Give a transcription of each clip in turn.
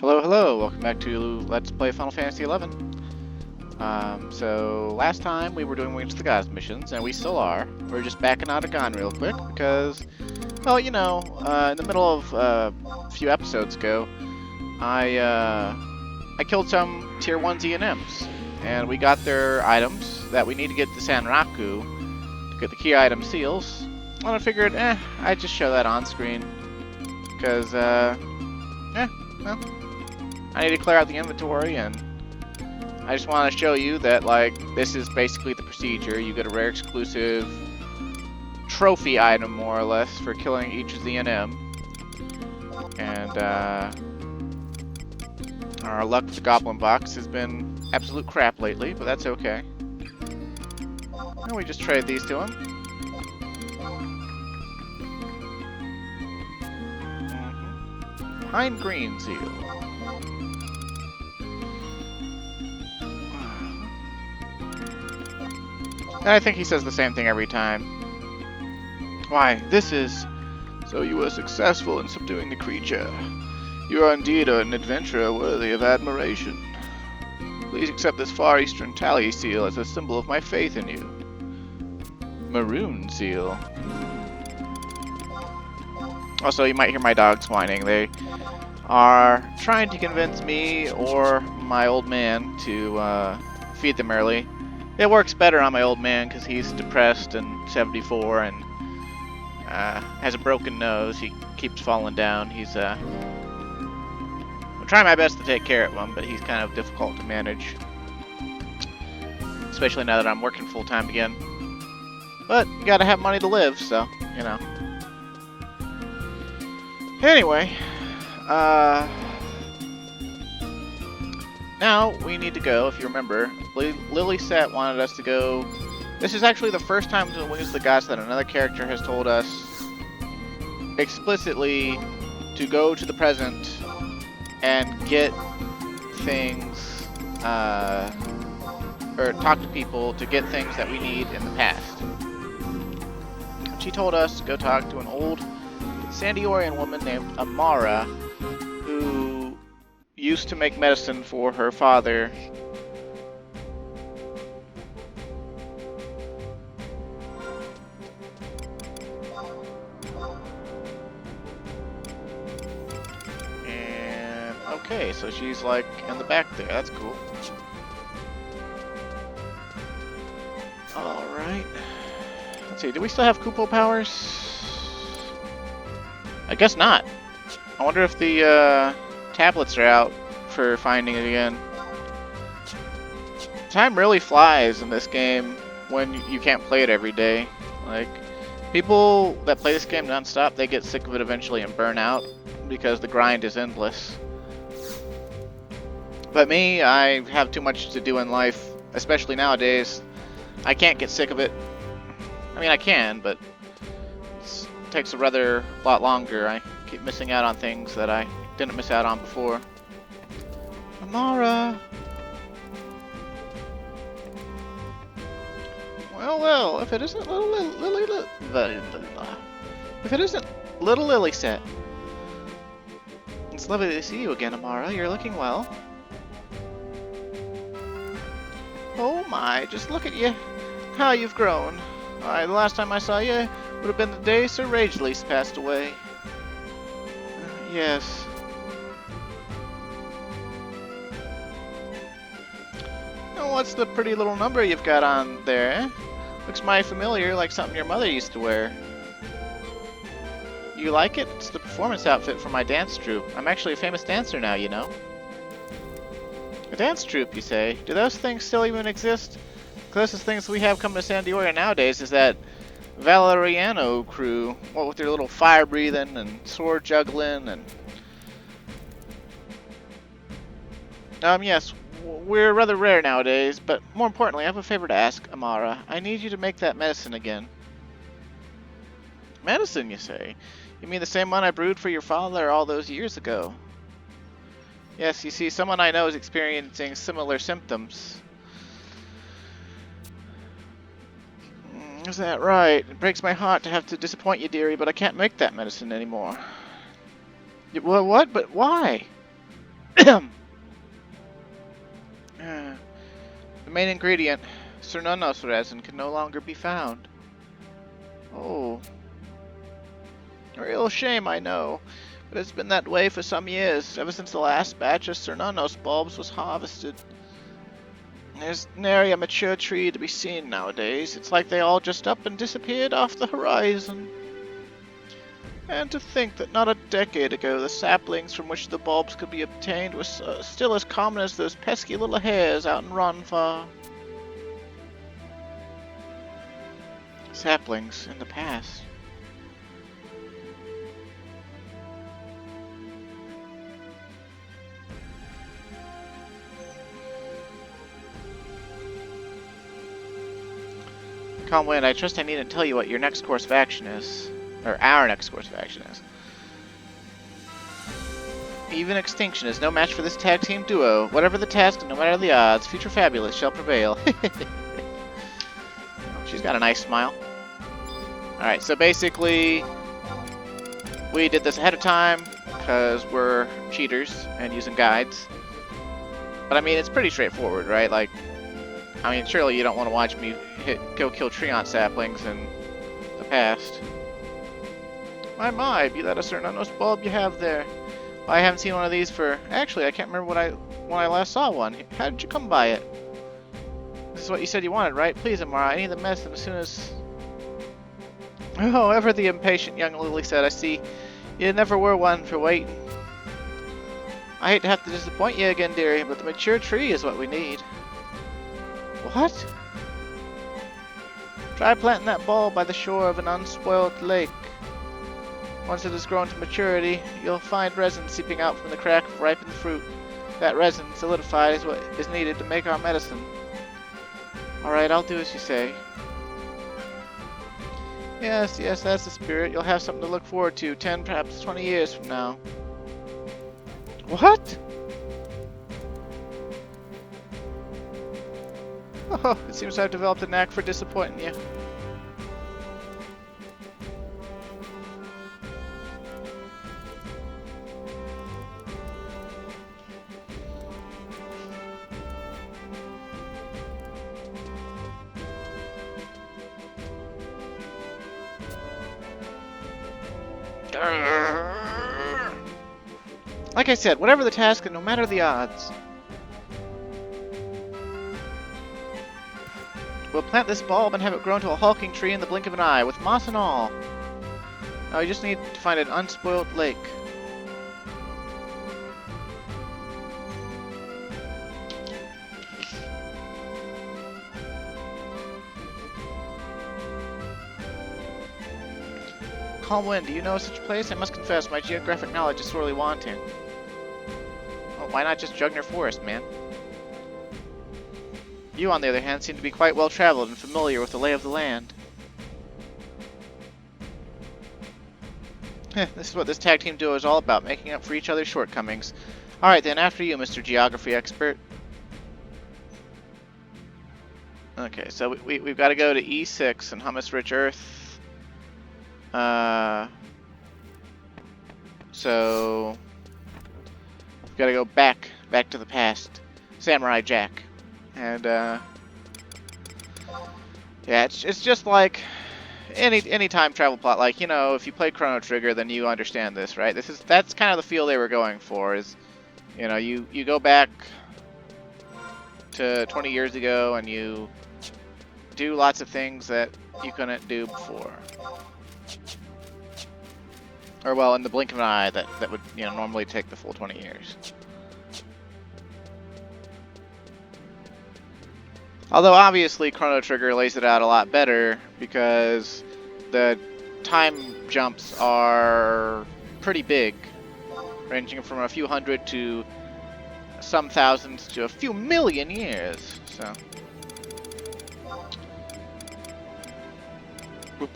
Hello, hello! Welcome back to Let's Play Final Fantasy XI. So last time we were doing Wings to the Gods missions, and we still are. We're just backing out of Gon real quick because, well, you know, in the middle of a few episodes ago, I killed some Tier 1 ZNMs, and we got their items that we need to get to Sanraku to get the key item seals. And I figured, I'd just show that on screen because, well, I need to clear out the inventory, and I just want to show you that, like, this is basically the procedure. You get a rare exclusive trophy item, more or less, for killing each ZNM. And, our luck with the Goblin Box has been absolute crap lately, but that's okay. And we just trade these to him. Pine Green Seal. And I think he says the same thing every time. Why, this is... So you were successful in subduing the creature. You are indeed an adventurer worthy of admiration. Please accept this Far Eastern Tally Seal as a symbol of my faith in you. Maroon Seal. Also, you might hear my dogs whining. They are trying to convince me or my old man to feed them early. It works better on my old man because he's depressed and 74 and has a broken nose. He keeps falling down. I'm trying my best to take care of him, but he's kind of difficult to manage. Especially now that I'm working full-time again. But you gotta have money to live, so, you know. Anyway, now we need to go, if you remember. Lilisette wanted us to go. This is actually the first time in Wings of the Gods that another character has told us explicitly to go to the present and get things, or talk to people to get things that we need in the past. She told us to go talk to an old Sandiorian woman named Amara, who used to make medicine for her father. And okay, so she's like in the back there. That's cool. Alright. Let's see, do we still have Kupo powers? I guess not. I wonder if the tablets are out for finding it again. Time really flies in this game when you can't play it every day. Like, people that play this game non-stop, they get sick of it eventually and burn out because the grind is endless. But me, I have too much to do in life, especially nowadays. I can't get sick of it. I mean, I can, but it takes a rather lot longer. I keep missing out on things that I didn't miss out on before. Amara! Well, if it isn't little Lilisette. It's lovely to see you again, Amara. You're looking well. Oh my, just look at you. How you've grown. The last time I saw you would have been the day Sir Ragelise passed away. Yes. Oh, what's the pretty little number you've got on there, eh? Looks mighty familiar, like something your mother used to wear. You like it? It's the performance outfit for my dance troupe. I'm actually a famous dancer now, you know. A dance troupe, you say? Do those things still even exist? The closest things we have coming to Sandioria nowadays is that Valeriano crew, what with their little fire breathing and sword juggling and... yes, we're rather rare nowadays, but more importantly, I have a favor to ask, Amara. I need you to make that medicine again. Medicine, you say? You mean the same one I brewed for your father all those years ago? Yes, you see, someone I know is experiencing similar symptoms. Is that right? It breaks my heart to have to disappoint you, dearie, but I can't make that medicine anymore. What? But why? The main ingredient, Cerunnos resin, can no longer be found. Oh. A real shame, I know. But it's been that way for some years, ever since the last batch of Cerunnos bulbs was harvested. There's nary a mature tree to be seen nowadays. It's like they all just up and disappeared off the horizon. And to think that not a decade ago the saplings from which the bulbs could be obtained were still as common as those pesky little hares out in Ronfar. Saplings in the past. Calm Wind, I trust I needn't tell you what your next course of action is. Or our next course of action is. Even extinction is no match for this tag team duo. Whatever the task and no matter the odds, Future Fabulous shall prevail. She's got a nice smile. Alright, so basically, we did this ahead of time because we're cheaters and using guides. But I mean, it's pretty straightforward, right? Like, I mean, surely you don't want to watch me go kill Treant saplings in the past. My, be that a Cerunnos bulb you have there. I haven't seen one of these for... Actually, I can't remember when I last saw one. How did you come by it? This is what you said you wanted, right? Please, Amara, I need the medicine as soon as... Oh, ever the impatient young Lilisette, I see. You never were one for waiting. I hate to have to disappoint you again, dearie, but the mature tree is what we need. What? Try planting that bulb by the shore of an unspoiled lake. Once it has grown to maturity, you'll find resin seeping out from the crack of ripened fruit. That resin, solidified, is what is needed to make our medicine. Alright, I'll do as you say. Yes, that's the spirit. You'll have something to look forward to 10, perhaps 20 years from now. What? Oh, it seems I've developed a knack for disappointing you. Like I said, whatever the task and no matter the odds. We'll plant this bulb and have it grow to a hulking tree in the blink of an eye, with moss and all. Now we just need to find an unspoiled lake. Calm Wind, do you know such a place? I must confess, my geographic knowledge is sorely wanting. Well, why not just Jugner Forest, man? You, on the other hand, seem to be quite well traveled and familiar with the lay of the land. This is what this tag team duo is all about, making up for each other's shortcomings. Alright then, after you, Mr. Geography Expert. Okay, so we've got to go to E6 and Hummus Rich Earth. So we've got to go back to the past. Samurai Jack. And yeah, it's just like any time travel plot. Like, you know, if you play Chrono Trigger, then you understand this, right? That's kind of the feel they were going for. Is, you know, you go back to 20 years ago and you do lots of things that you couldn't do before. Or, well, in the blink of an eye, that would, you know, normally take the full 20 years. Although, obviously, Chrono Trigger lays it out a lot better, because the time jumps are pretty big, ranging from a few hundred to some thousands to a few million years, so... The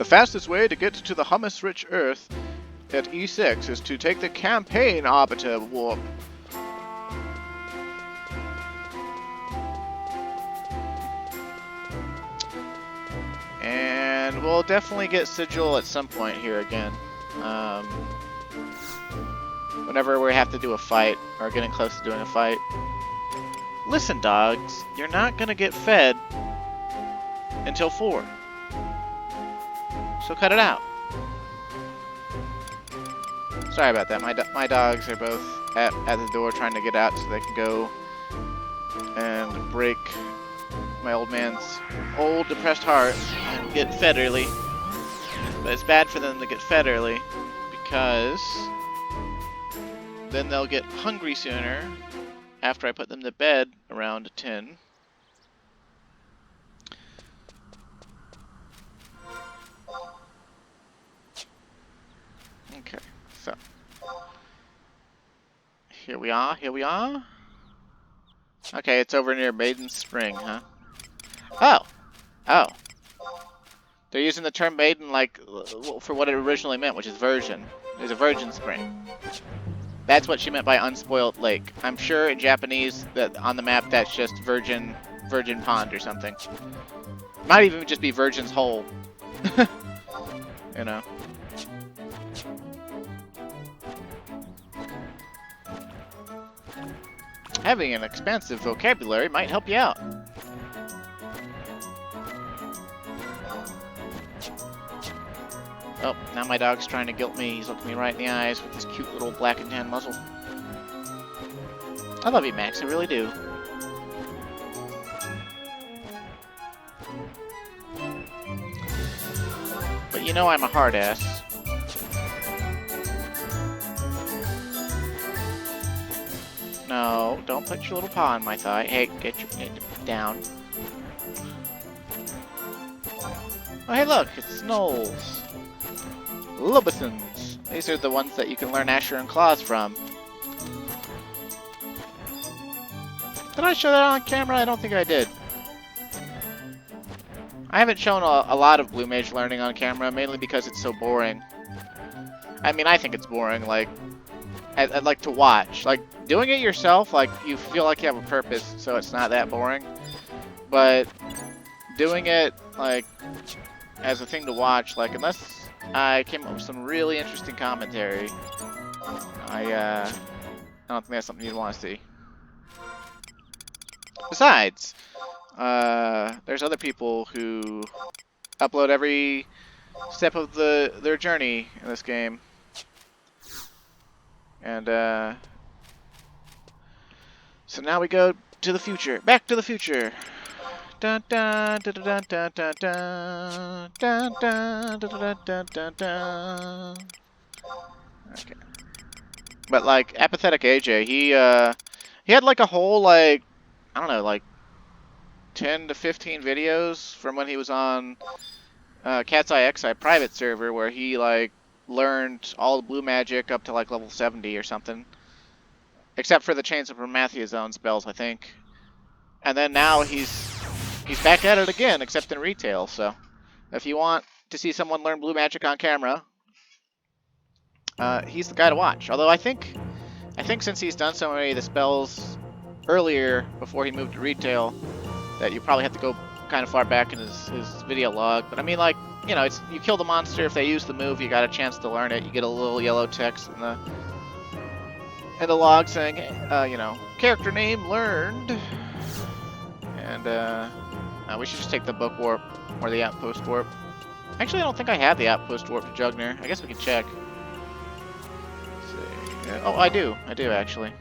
fastest way to get to the hummus-rich Earth at E6 is to take the campaign arbiter warp. And we'll definitely get Sigil at some point here again. Whenever we have to do a fight, or getting close to doing a fight. Listen, dogs, you're not gonna get fed until 4. So cut it out. Sorry about that. My dogs are both at the door trying to get out so they can go and break my old man's old depressed heart and get fed early. But it's bad for them to get fed early because then they'll get hungry sooner after I put them to bed around 10. Okay, so here we are. Okay, it's over near Maiden Spring, huh? Oh. They're using the term maiden like for what it originally meant, which is virgin. There's a virgin spring. That's what she meant by unspoiled lake. I'm sure in Japanese that on the map that's just virgin pond or something. Might even just be virgin's hole. You know. Having an expansive vocabulary might help you out. Oh, now my dog's trying to guilt me. He's looking me right in the eyes with his cute little black and tan muzzle. I love you, Max. I really do. But you know I'm a hard ass. No, don't put your little paw on my thigh. Hey, get your down. Oh, hey, look, it's Knolls. Lubisons. These are the ones that you can learn Asher and Claws from. Did I show that on camera? I don't think I did. I haven't shown a lot of Blue Mage learning on camera, mainly because it's so boring. I mean, I think it's boring. Like, I'd like to watch. Like, doing it yourself, like, you feel like you have a purpose, so it's not that boring. But doing it, like, as a thing to watch, like, unless I came up with some really interesting commentary, I don't think that's something you'd want to see. Besides, there's other people who upload every step of their journey in this game. And, so now we go to the future. Back to the future. Dun dun dun dun dun dun dun dun dun dun dun dun dun. Okay. But like apathetic AJ, he had like a whole like I don't know, like 10 to 15 videos from when he was on Cat's Eye XI private server where he like learned all the blue magic up to like level 70 or something. Except for the Chains of Prometheus zone spells, I think. And then now he's back at it again, except in retail. So, if you want to see someone learn blue magic on camera, he's the guy to watch. Although I think since he's done so many of the spells earlier before he moved to retail, that you probably have to go kind of far back in his video log. But I mean, like, you know, it's you kill the monster. If they use the move, you got a chance to learn it. You get a little yellow text in the log saying, you know, character name learned. And we should just take the book warp or the outpost warp. Actually, I don't think I have the outpost warp to Jugner. I guess we can check. Let's see. Oh, I do actually.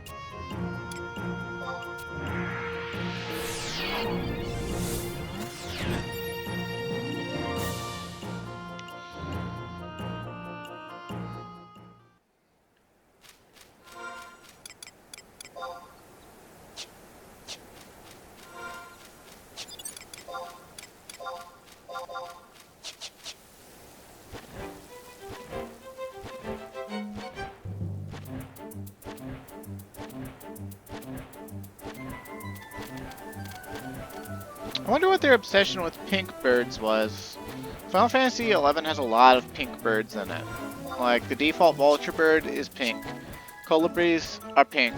I wonder what their obsession with pink birds was. Final Fantasy XI has a lot of pink birds in it. Like, the default vulture bird is pink. Colibris are pink.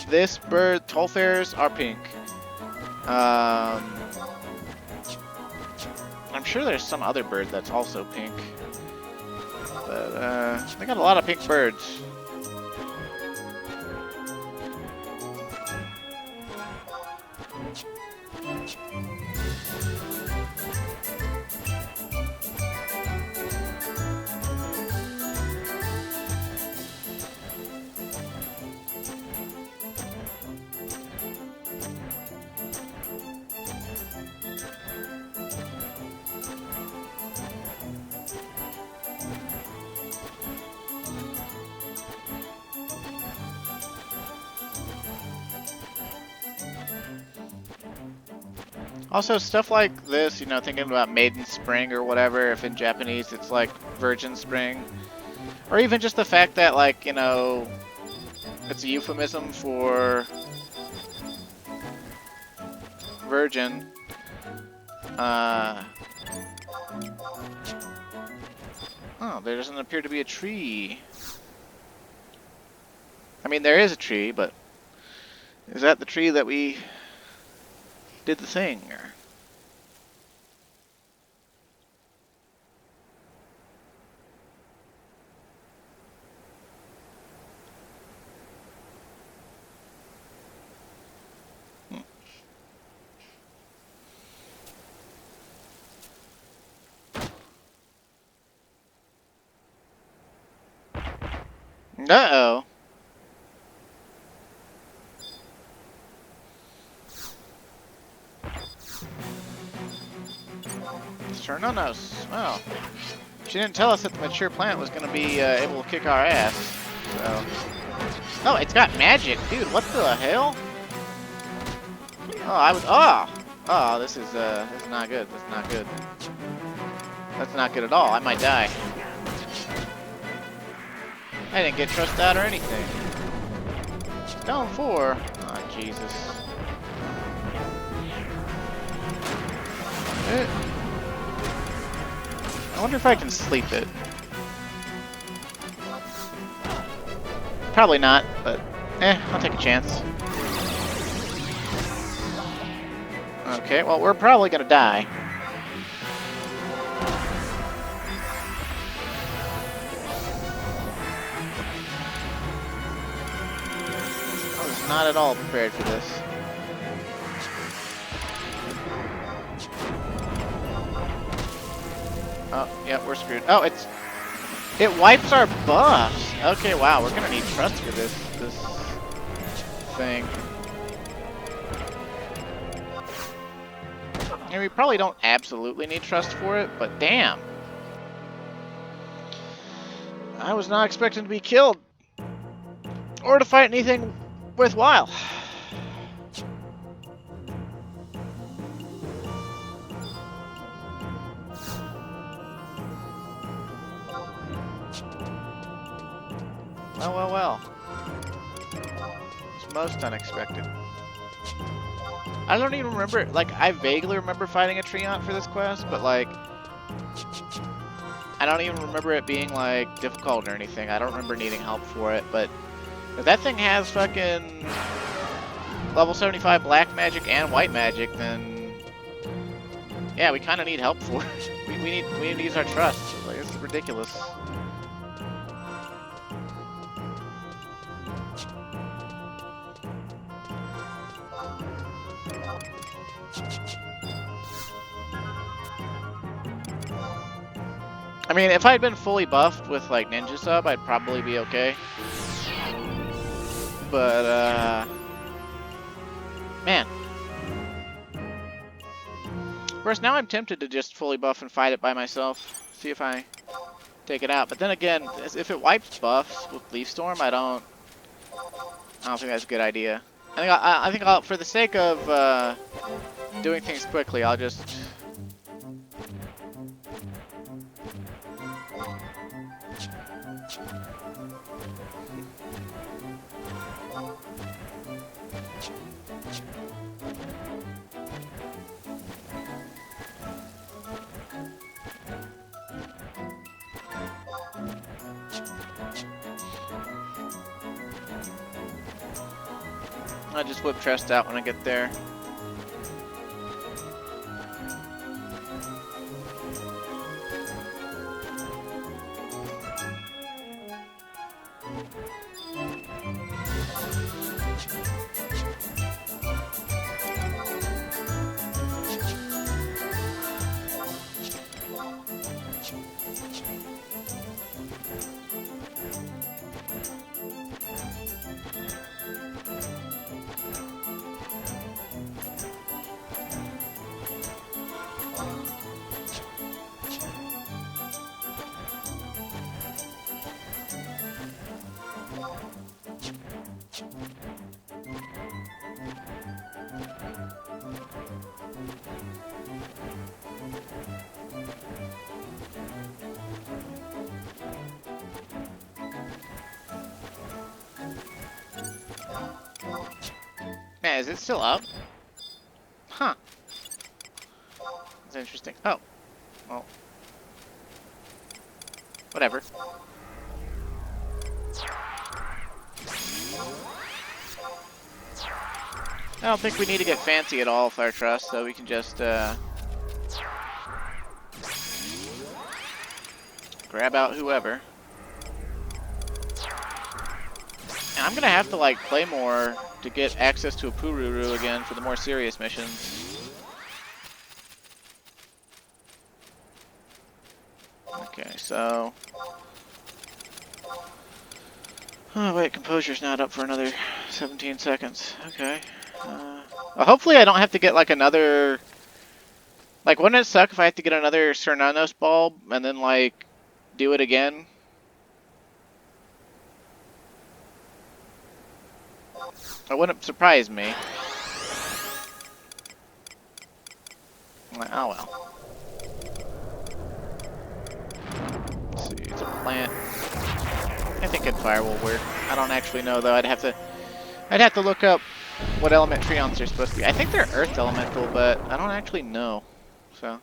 This bird, Tolfairs are pink. I'm sure there's some other bird that's also pink. But, they got a lot of pink birds. Also, stuff like this, you know, thinking about Maiden Spring or whatever, if in Japanese it's like Virgin Spring. Or even just the fact that, like, you know, it's a euphemism for virgin. Oh, there doesn't appear to be a tree. I mean, there is a tree, but is that the tree that we did the thing? Or... Uh-oh. Cerunnos. Well, she didn't tell us that the mature plant was going to be able to kick our ass. So. Oh, it's got magic, dude. What the hell? Oh, I was. Oh, this is not good. That's not good. That's not good at all. I might die. I didn't get trust out or anything. Stone 4. Oh, Jesus. I wonder if I can sleep it. Probably not, but I'll take a chance. Okay, well, we're probably gonna die. I was not at all prepared for this. Oh, yeah, we're screwed. Oh, it wipes our buffs. Okay, wow, we're gonna need trust for this thing. And we probably don't absolutely need trust for it, but damn. I was not expecting to be killed. Or to fight anything worthwhile. Well. It's most unexpected. I don't even remember, like, I vaguely remember fighting a Treant for this quest, but, like, I don't even remember it being, like, difficult or anything. I don't remember needing help for it, but if that thing has fucking level 75 black magic and white magic, then yeah, we kind of need help for it. We need to use our trust. Like, this is ridiculous. I mean, if I had been fully buffed with, like, Ninja Sub, I'd probably be okay. But, man. Of course, now I'm tempted to just fully buff and fight it by myself. See if I take it out. But then again, if it wipes buffs with Leaf Storm, I don't think that's a good idea. I think I'll, for the sake of, doing things quickly, I'll just... I'll just whip Trust out when I get there. Man, is it still up? Huh. That's interesting. Oh. Well. Whatever. I don't think we need to get fancy at all with our Trust, so we can just, grab out whoever. And I'm gonna have to, like, play more to get access to a Pururu again for the more serious missions. Okay, so... Oh, wait, Composure's not up for another 17 seconds. Okay. Well, hopefully I don't have to get, like, another... Like, wouldn't it suck if I have to get another Cerunnos bulb and then, like, do it again? That wouldn't surprise me. Oh well. Let's see, it's a plant. I think Fire will work. I don't actually know though. I'd have to look up what element Treants are supposed to be. I think they're Earth Elemental, but I don't actually know. So.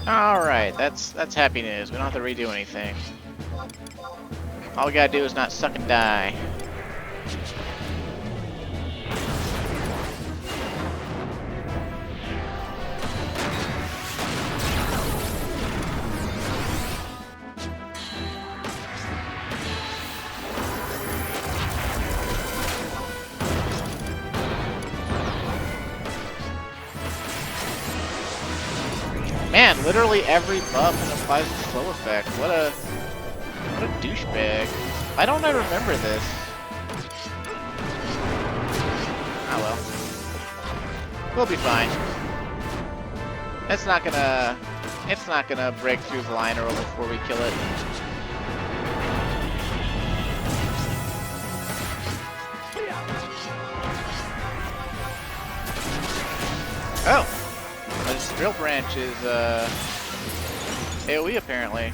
Alright, that's happy news. We don't have to redo anything. All we gotta do is not suck and die. Man, literally every buff applies a slow effect. What a douchebag. Why don't I remember this? Oh well. We'll be fine. It's not gonna break through the liner before we kill it. Oh! This drill branch is, AoE apparently.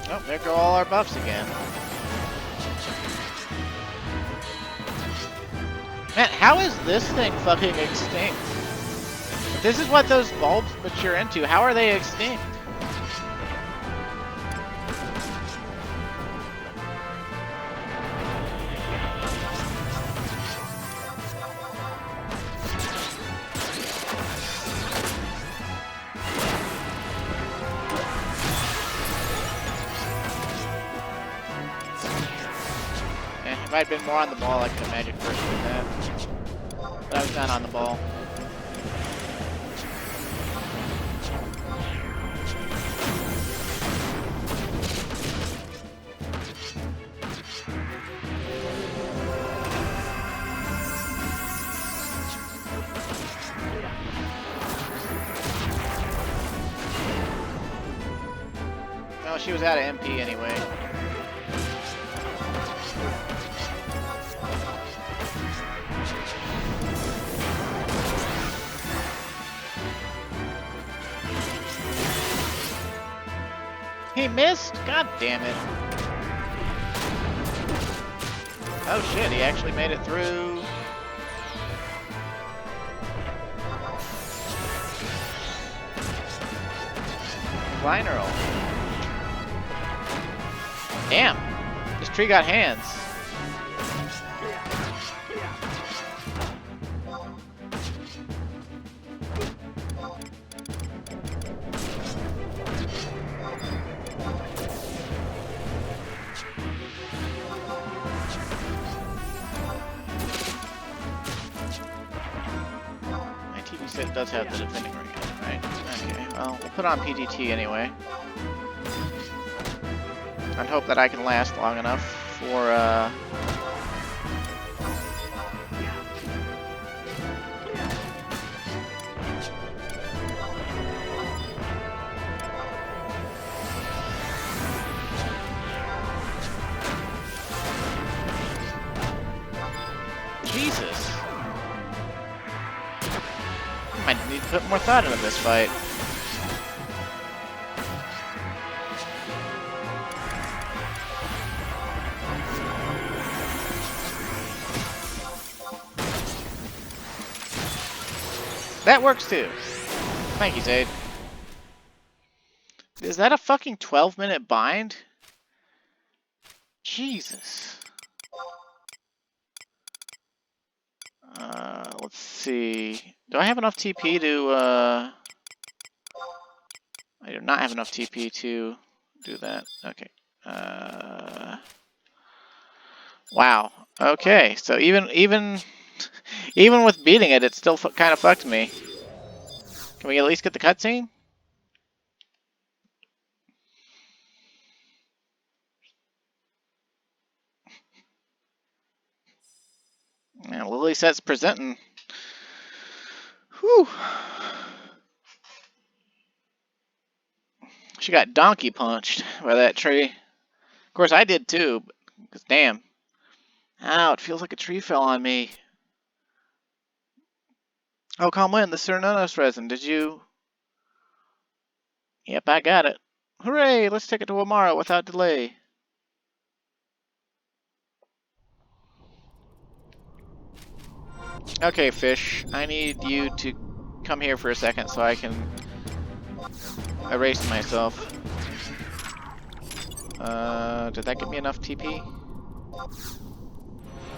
Oh, there go all our buffs again. Man, how is this thing fucking extinct? If this is what those bulbs mature into, how are they extinct? I had been more on the ball, I could have magic first with that. But I was not on the ball. Well, she was out of MP anyway. He missed? God damn it. Oh shit, he actually made it through. Lineral. Damn. This tree got hands. It does have the defending ring, right? Okay, well, we'll put on PGT anyway. And hope that I can last long enough for, Jesus! I need to put more thought into this fight. That works too. Thank you, Zaid. Is that a fucking 12-minute bind? Jesus. Let's see. Do I have enough TP to, I do not have enough TP to do that. Okay. Wow. Okay, so even with beating it, it still kind of fucked me. Can we at least get the cutscene? Yeah, Lilisette's presenting. Whew. She got donkey punched by that tree. Of course, I did too, because damn. Ow, it feels like a tree fell on me. Oh, Calm-Lin, the Cerunnos resin, did you... Yep, I got it. Hooray, let's take it to Amara without delay. Okay, Fish, I need you to come here for a second so I can erase myself. Did that give me enough TP?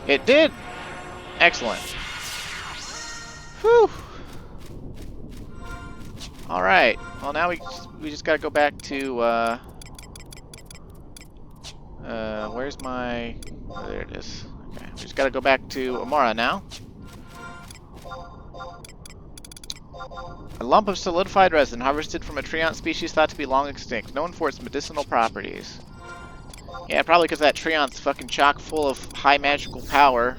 It did! Excellent. Whew! Alright, well now we just gotta go back to, where's my... Oh, there it is. Okay, we just gotta go back to Amara now. A lump of solidified resin harvested from a Treant species thought to be long extinct, known for its medicinal properties. Yeah, probably because that Treant's fucking chock full of high magical power.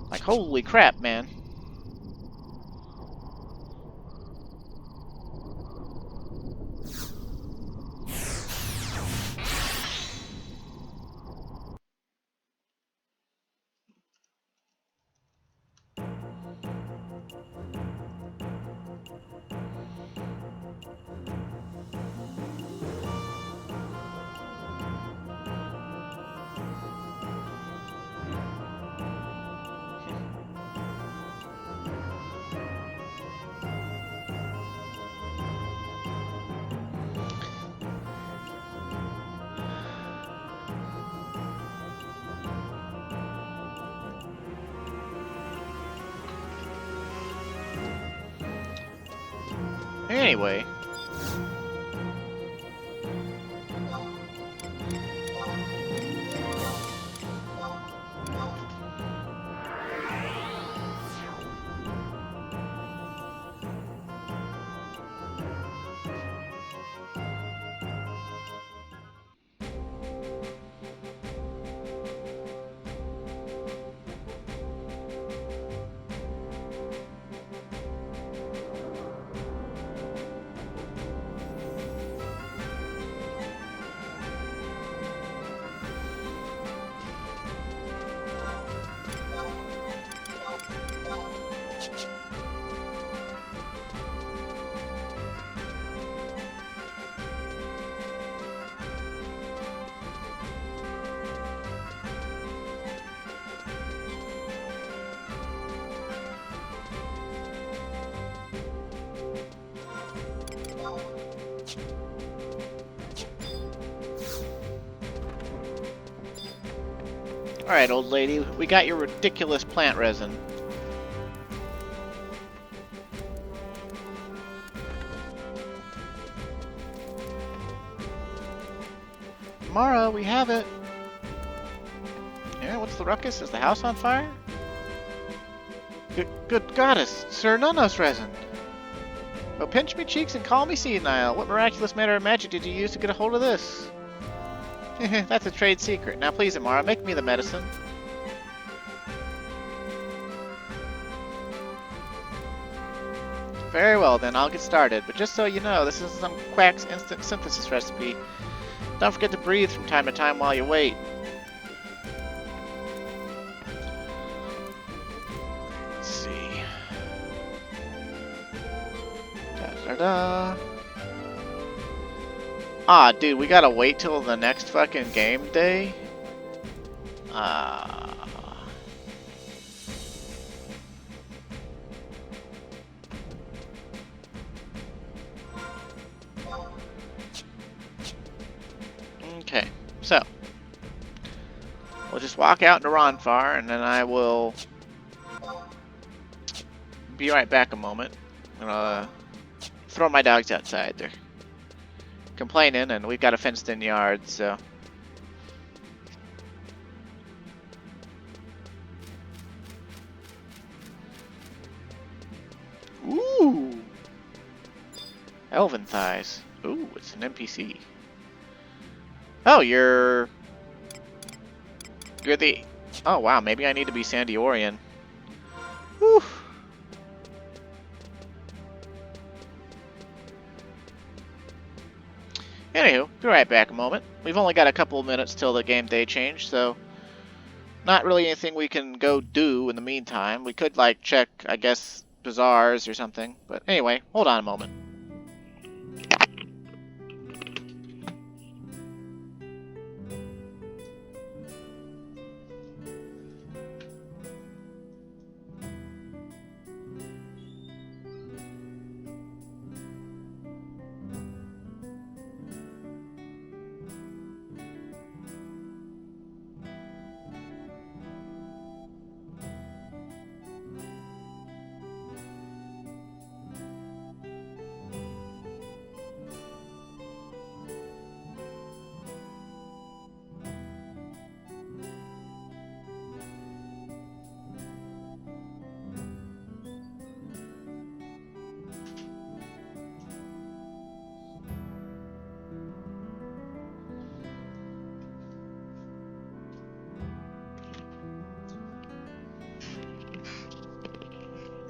Like, holy crap, man. Anyway. Alright, old lady, we got your ridiculous plant resin. Mara, we have it. Yeah, what's the ruckus? Is the house on fire? Good goddess, Cerunnos resin. Oh, pinch me cheeks and call me senile. What miraculous manner of magic did you use to get a hold of this? That's a trade secret. Now please, Amara, make me the medicine. Very well then, I'll get started. But just so you know, this isn't some quack's instant synthesis recipe. Don't forget to breathe from time to time while you wait. Let's see. Da-da-da. Ah, dude, we gotta wait till the next fucking game day? Okay, so we'll just walk out into Ronfar, and then I will be right back a moment. I'm gonna throw my dogs outside. They're complaining, and we've got a fenced-in yard, so. Ooh! Elven thighs. Ooh, it's an NPC. Oh, you're the... Oh, wow, maybe I need to be Sandiorian. Whew. Anywho, be right back a moment. We've only got a couple of minutes till the game day change, so not really anything we can go do in the meantime. We could, like, check, I guess, bazaars or something. But anyway, hold on a moment.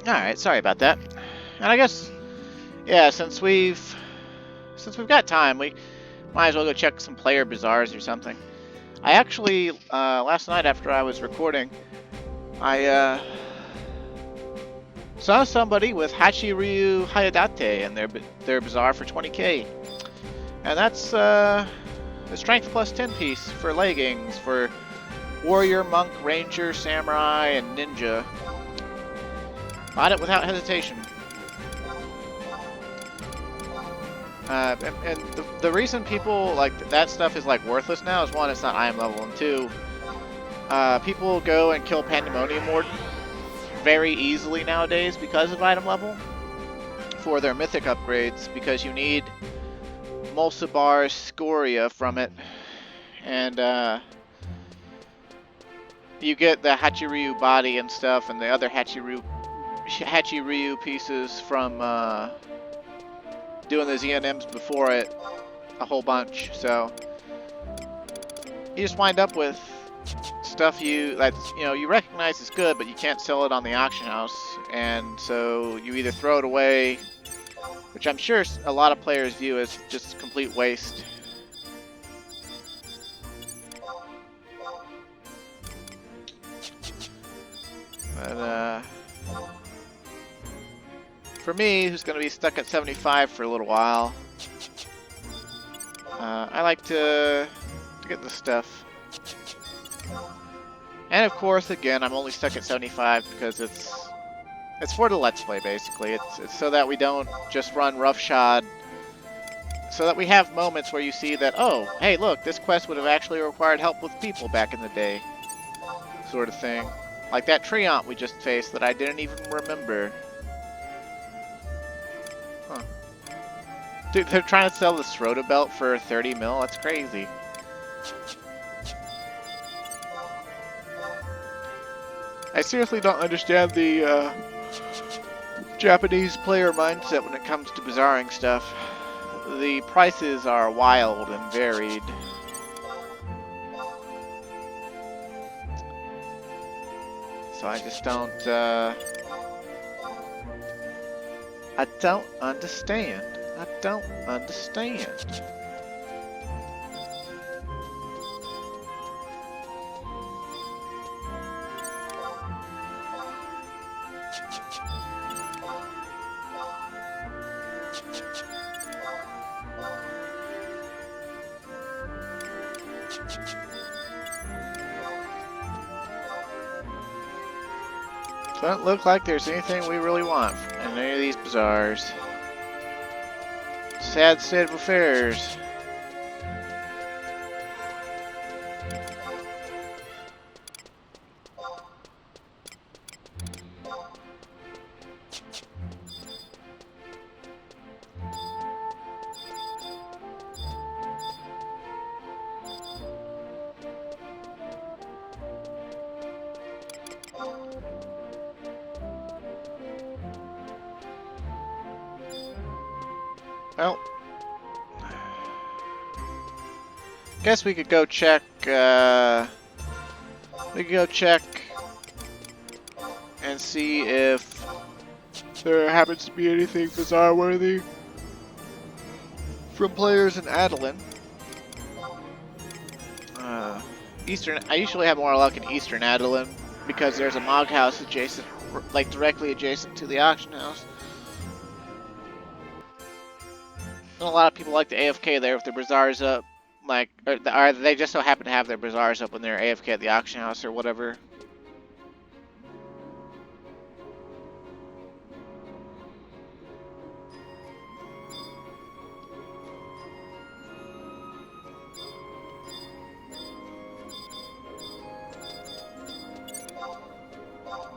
Alright, sorry about that. And I guess, yeah, since we've got time, we might as well go check some player bazaars or something. I actually, last night after I was recording, I saw somebody with Hachiryu Hayadate in their bazaar for 20k. And that's a strength plus 10 piece for leggings, for warrior, monk, ranger, samurai, and ninja. Bought it without hesitation. And the reason people like that stuff is like worthless now is one, it's not item level, and two, people go and kill Pandemonium Warden very easily nowadays because of item level for their mythic upgrades, because you need Mulcibar Scoria from it, and you get the Hachiryu body and stuff, and the other Hachiryu pieces from doing the ZNMs before it a whole bunch, so you just wind up with stuff you recognize is good, but you can't sell it on the auction house, and so you either throw it away, which I'm sure a lot of players view as just complete waste. But for me, who's going to be stuck at 75 for a little while, I like to get the stuff. And of course, again, I'm only stuck at 75 because it's for the Let's Play, basically. It's so that we don't just run roughshod. So that we have moments where you see that, oh, hey, look, this quest would have actually required help with people back in the day. sort of thing. Like that Treant we just faced that I didn't even remember. Huh. Dude, they're trying to sell the Srota belt for 30 mil? That's crazy. I seriously don't understand the Japanese player mindset when it comes to bizarring stuff. The prices are wild and varied. So I just don't understand. I don't understand. Doesn't look like there's anything we really want in any of these bazaars. Sad state of affairs. Well, guess we could go check, and see if there happens to be anything bizarre worthy from players in Adeline. I usually have more luck in Eastern Adeline because there's a Mog house adjacent, like directly adjacent to the auction house. And a lot of people like to AFK there if their bazaar's up, like, or they just so happen to have their bazaars up when they're AFK at the auction house or whatever.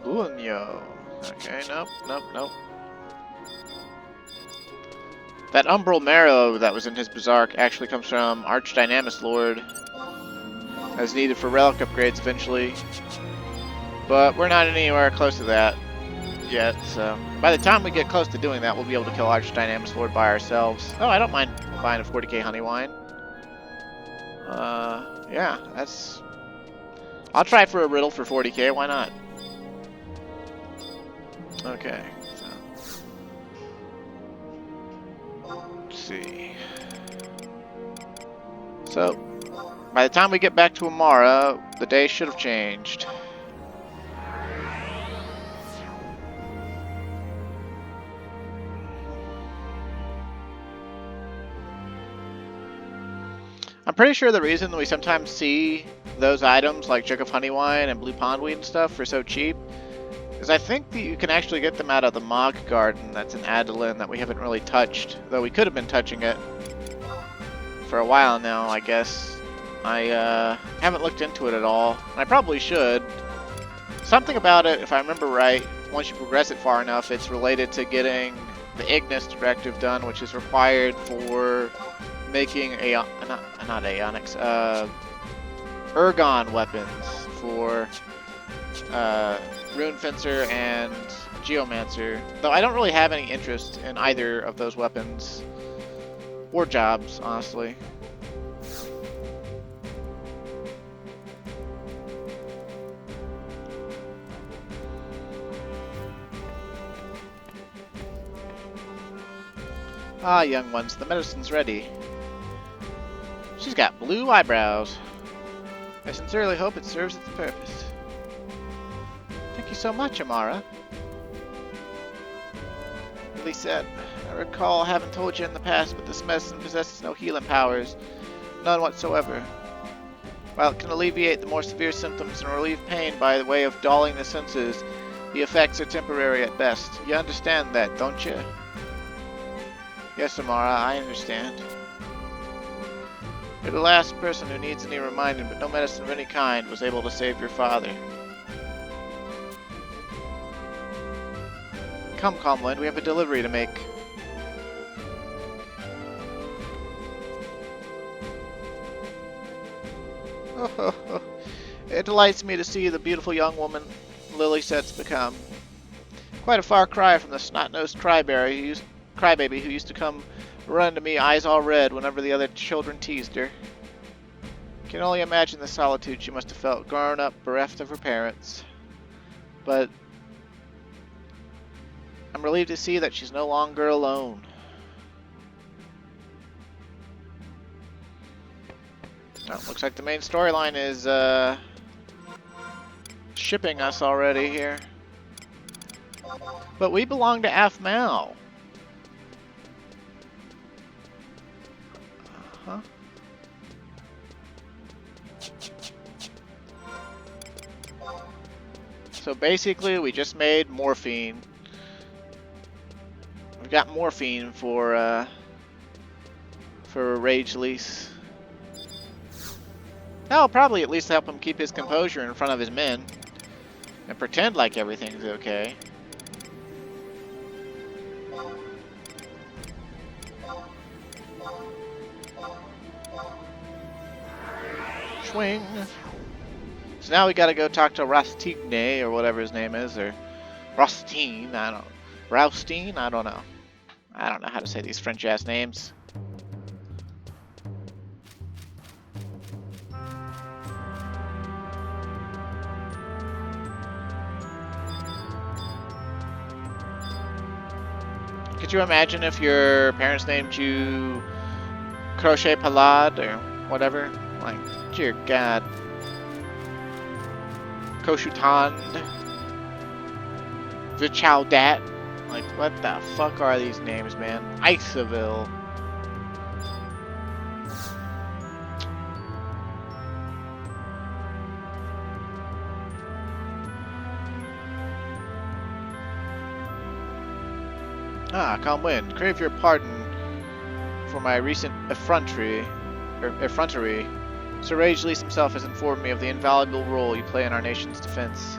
Buonyo. Okay, nope. That Umbral Marrow that was in his bazaar actually comes from Archdynamis Lord, as needed for relic upgrades eventually. But we're not anywhere close to that yet, so by the time we get close to doing that, we'll be able to kill Archdynamis Lord by ourselves. Oh, I don't mind buying a 40k honey wine. Yeah, that's... I'll try for a riddle for 40k, why not? Okay, so... Let's see. So, by the time we get back to Amara, the day should have changed. I'm pretty sure the reason we sometimes see those items like Jug of Honey Wine and Blue Pondweed and stuff for so cheap is I think that you can actually get them out of the Mog Garden that's in Adeline that we haven't really touched, though we could have been touching it for a while now, I guess. I haven't looked into it at all, and I probably should. Something about it, if I remember right, once you progress it far enough, it's related to getting the Ignis Directive done, which is required for making not Aeonics, Ergon weapons for Rune Fencer and Geomancer, though I don't really have any interest in either of those weapons or jobs, honestly. Ah, young ones, the medicine's ready. She's got blue eyebrows. I sincerely hope it serves its purpose. Thank you so much, Amara. Lilisette, I recall having told you in the past, but this medicine possesses no healing powers. None whatsoever. While it can alleviate the more severe symptoms and relieve pain by the way of dulling the senses, the effects are temporary at best. You understand that, don't you? Yes, Amara, I understand. You're the last person who needs any reminding, but no medicine of any kind was able to save your father. Come, Calmwind, we have a delivery to make. It delights me to see the beautiful young woman Lilisette's become. Quite a far cry from the snot-nosed crybaby who used to come run to me, eyes all red, whenever the other children teased her. Can only imagine the solitude she must have felt, grown up, bereft of her parents. But I'm relieved to see that she's no longer alone. Oh, looks like the main storyline is shipping us already here. But we belong to Afmal. Uh-huh. So basically, we just made Morphine. We've got Morphine for Ragelise. That'll probably at least help him keep his composure in front of his men and pretend like everything's okay. Swing. So now we gotta go talk to Rastigne or whatever his name is, or Rostine, Raustine, I don't know. I don't know how to say these French ass names. Could you imagine if your parents named you Crochet Palade or whatever? Like, dear God. Koshutand. Vichaudat. Like, what the fuck are these names, man? Isaville. Ah, Calmwind, crave your pardon for my recent effrontery. Sir Ragelise himself has informed me of the invaluable role you play in our nation's defense.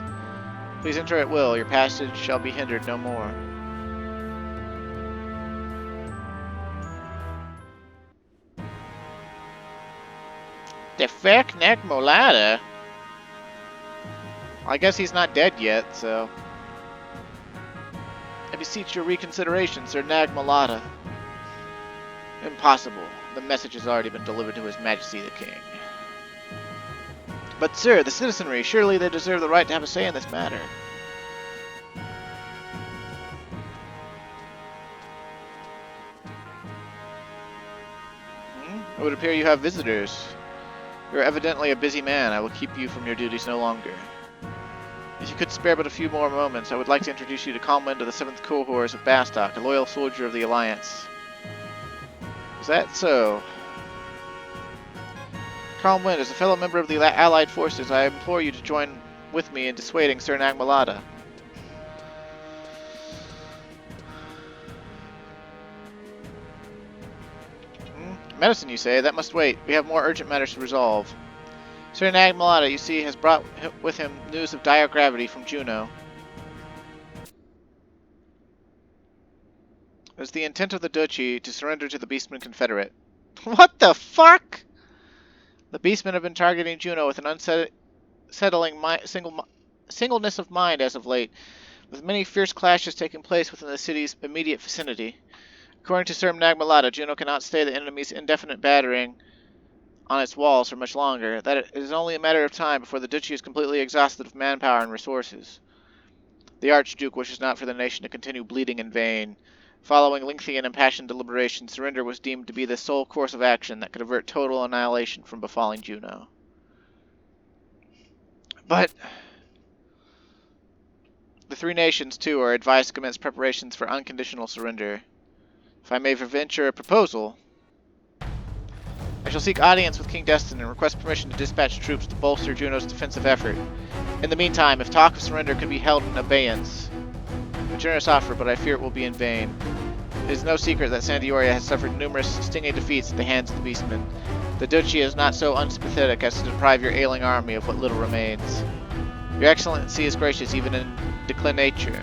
Please enter at will. Your passage shall be hindered no more. Defect Nag'molada? I guess he's not dead yet, so... I beseech your reconsideration, Sir Nag'molada. Impossible. The message has already been delivered to His Majesty the King. But, sir, the citizenry, surely they deserve the right to have a say in this matter. It would appear you have visitors. You're evidently a busy man. I will keep you from your duties no longer. If you could spare but a few more moments, I would like to introduce you to Calmwind of the 7th Cohorts of Bastok, a loyal soldier of the Alliance. Is that so? Calmwind, as a fellow member of the Allied forces, I implore you to join with me in dissuading Sir Nag'molada. Medicine, you say? That must wait. We have more urgent matters to resolve. Sir Nag'molada, you see, has brought with him news of dire gravity from Juno. It is the intent of the Duchy to surrender to the Beastmen Confederate. What the fuck? The Beastmen have been targeting Juno with an unsettling singleness of mind as of late, with many fierce clashes taking place within the city's immediate vicinity. According to Sir Nag'molada, Juno cannot stay the enemy's indefinite battering on its walls for much longer, that it is only a matter of time before the Duchy is completely exhausted of manpower and resources. The Archduke wishes not for the nation to continue bleeding in vain. Following lengthy and impassioned deliberation, surrender was deemed to be the sole course of action that could avert total annihilation from befalling Juno. But the three nations, too, are advised to commence preparations for unconditional surrender. If I may venture a proposal, I shall seek audience with King Destin and request permission to dispatch troops to bolster Juno's defensive effort. In the meantime, if talk of surrender could be held in abeyance, a generous offer, but I fear it will be in vain. It is no secret that Sandioria has suffered numerous stinging defeats at the hands of the Beastmen. The Duchy is not so unsympathetic as to deprive your ailing army of what little remains. Your Excellency is gracious even in declinature.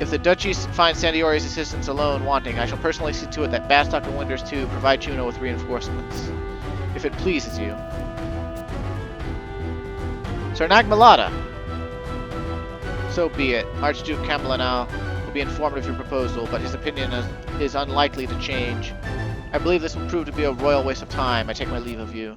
If the Duchy finds Sandiori's assistance alone wanting, I shall personally see to it that Bastok and Winters too provide Juno with reinforcements. If it pleases you. Sir Nag'molada! So be it. Archduke Camlanau will be informed of your proposal, but his opinion is unlikely to change. I believe this will prove to be a royal waste of time. I take my leave of you.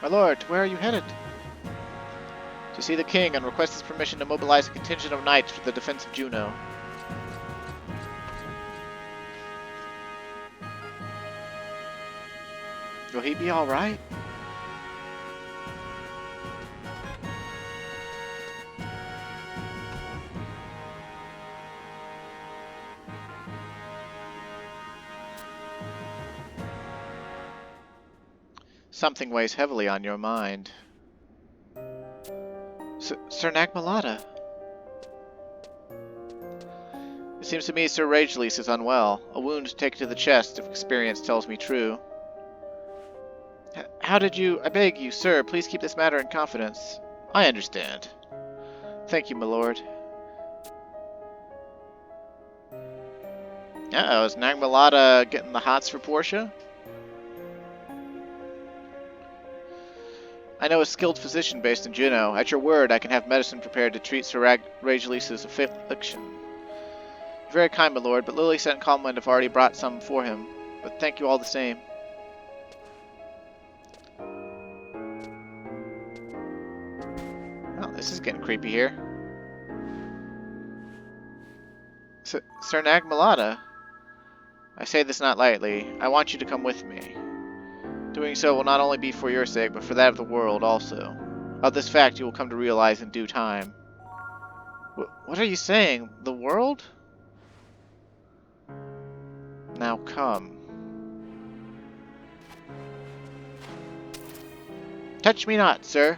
My lord, where are you headed? To see the king and request his permission to mobilize a contingent of knights for the defense of Juno. Will he be alright? Something weighs heavily on your mind. Sir Nag'molada. It seems to me Sir Ragelise is unwell. A wound taken to the chest, if experience tells me true. How did you... I beg you, sir, please keep this matter in confidence. I understand. Thank you, my lord. Uh-oh, is Nag'molada getting the hots for Portia? I know a skilled physician based in Juno. At your word, I can have medicine prepared to treat Sir Ragelise's affliction. You're very kind, my lord, but Lilisette and Calmwind have already brought some for him. But thank you all the same. Well, this is getting creepy here. Sir Nag'molada, I say this not lightly. I want you to come with me. Doing so will not only be for your sake, but for that of the world also. Of this fact you will come to realize in due time. What are you saying? The world? Now come. Touch me not, sir.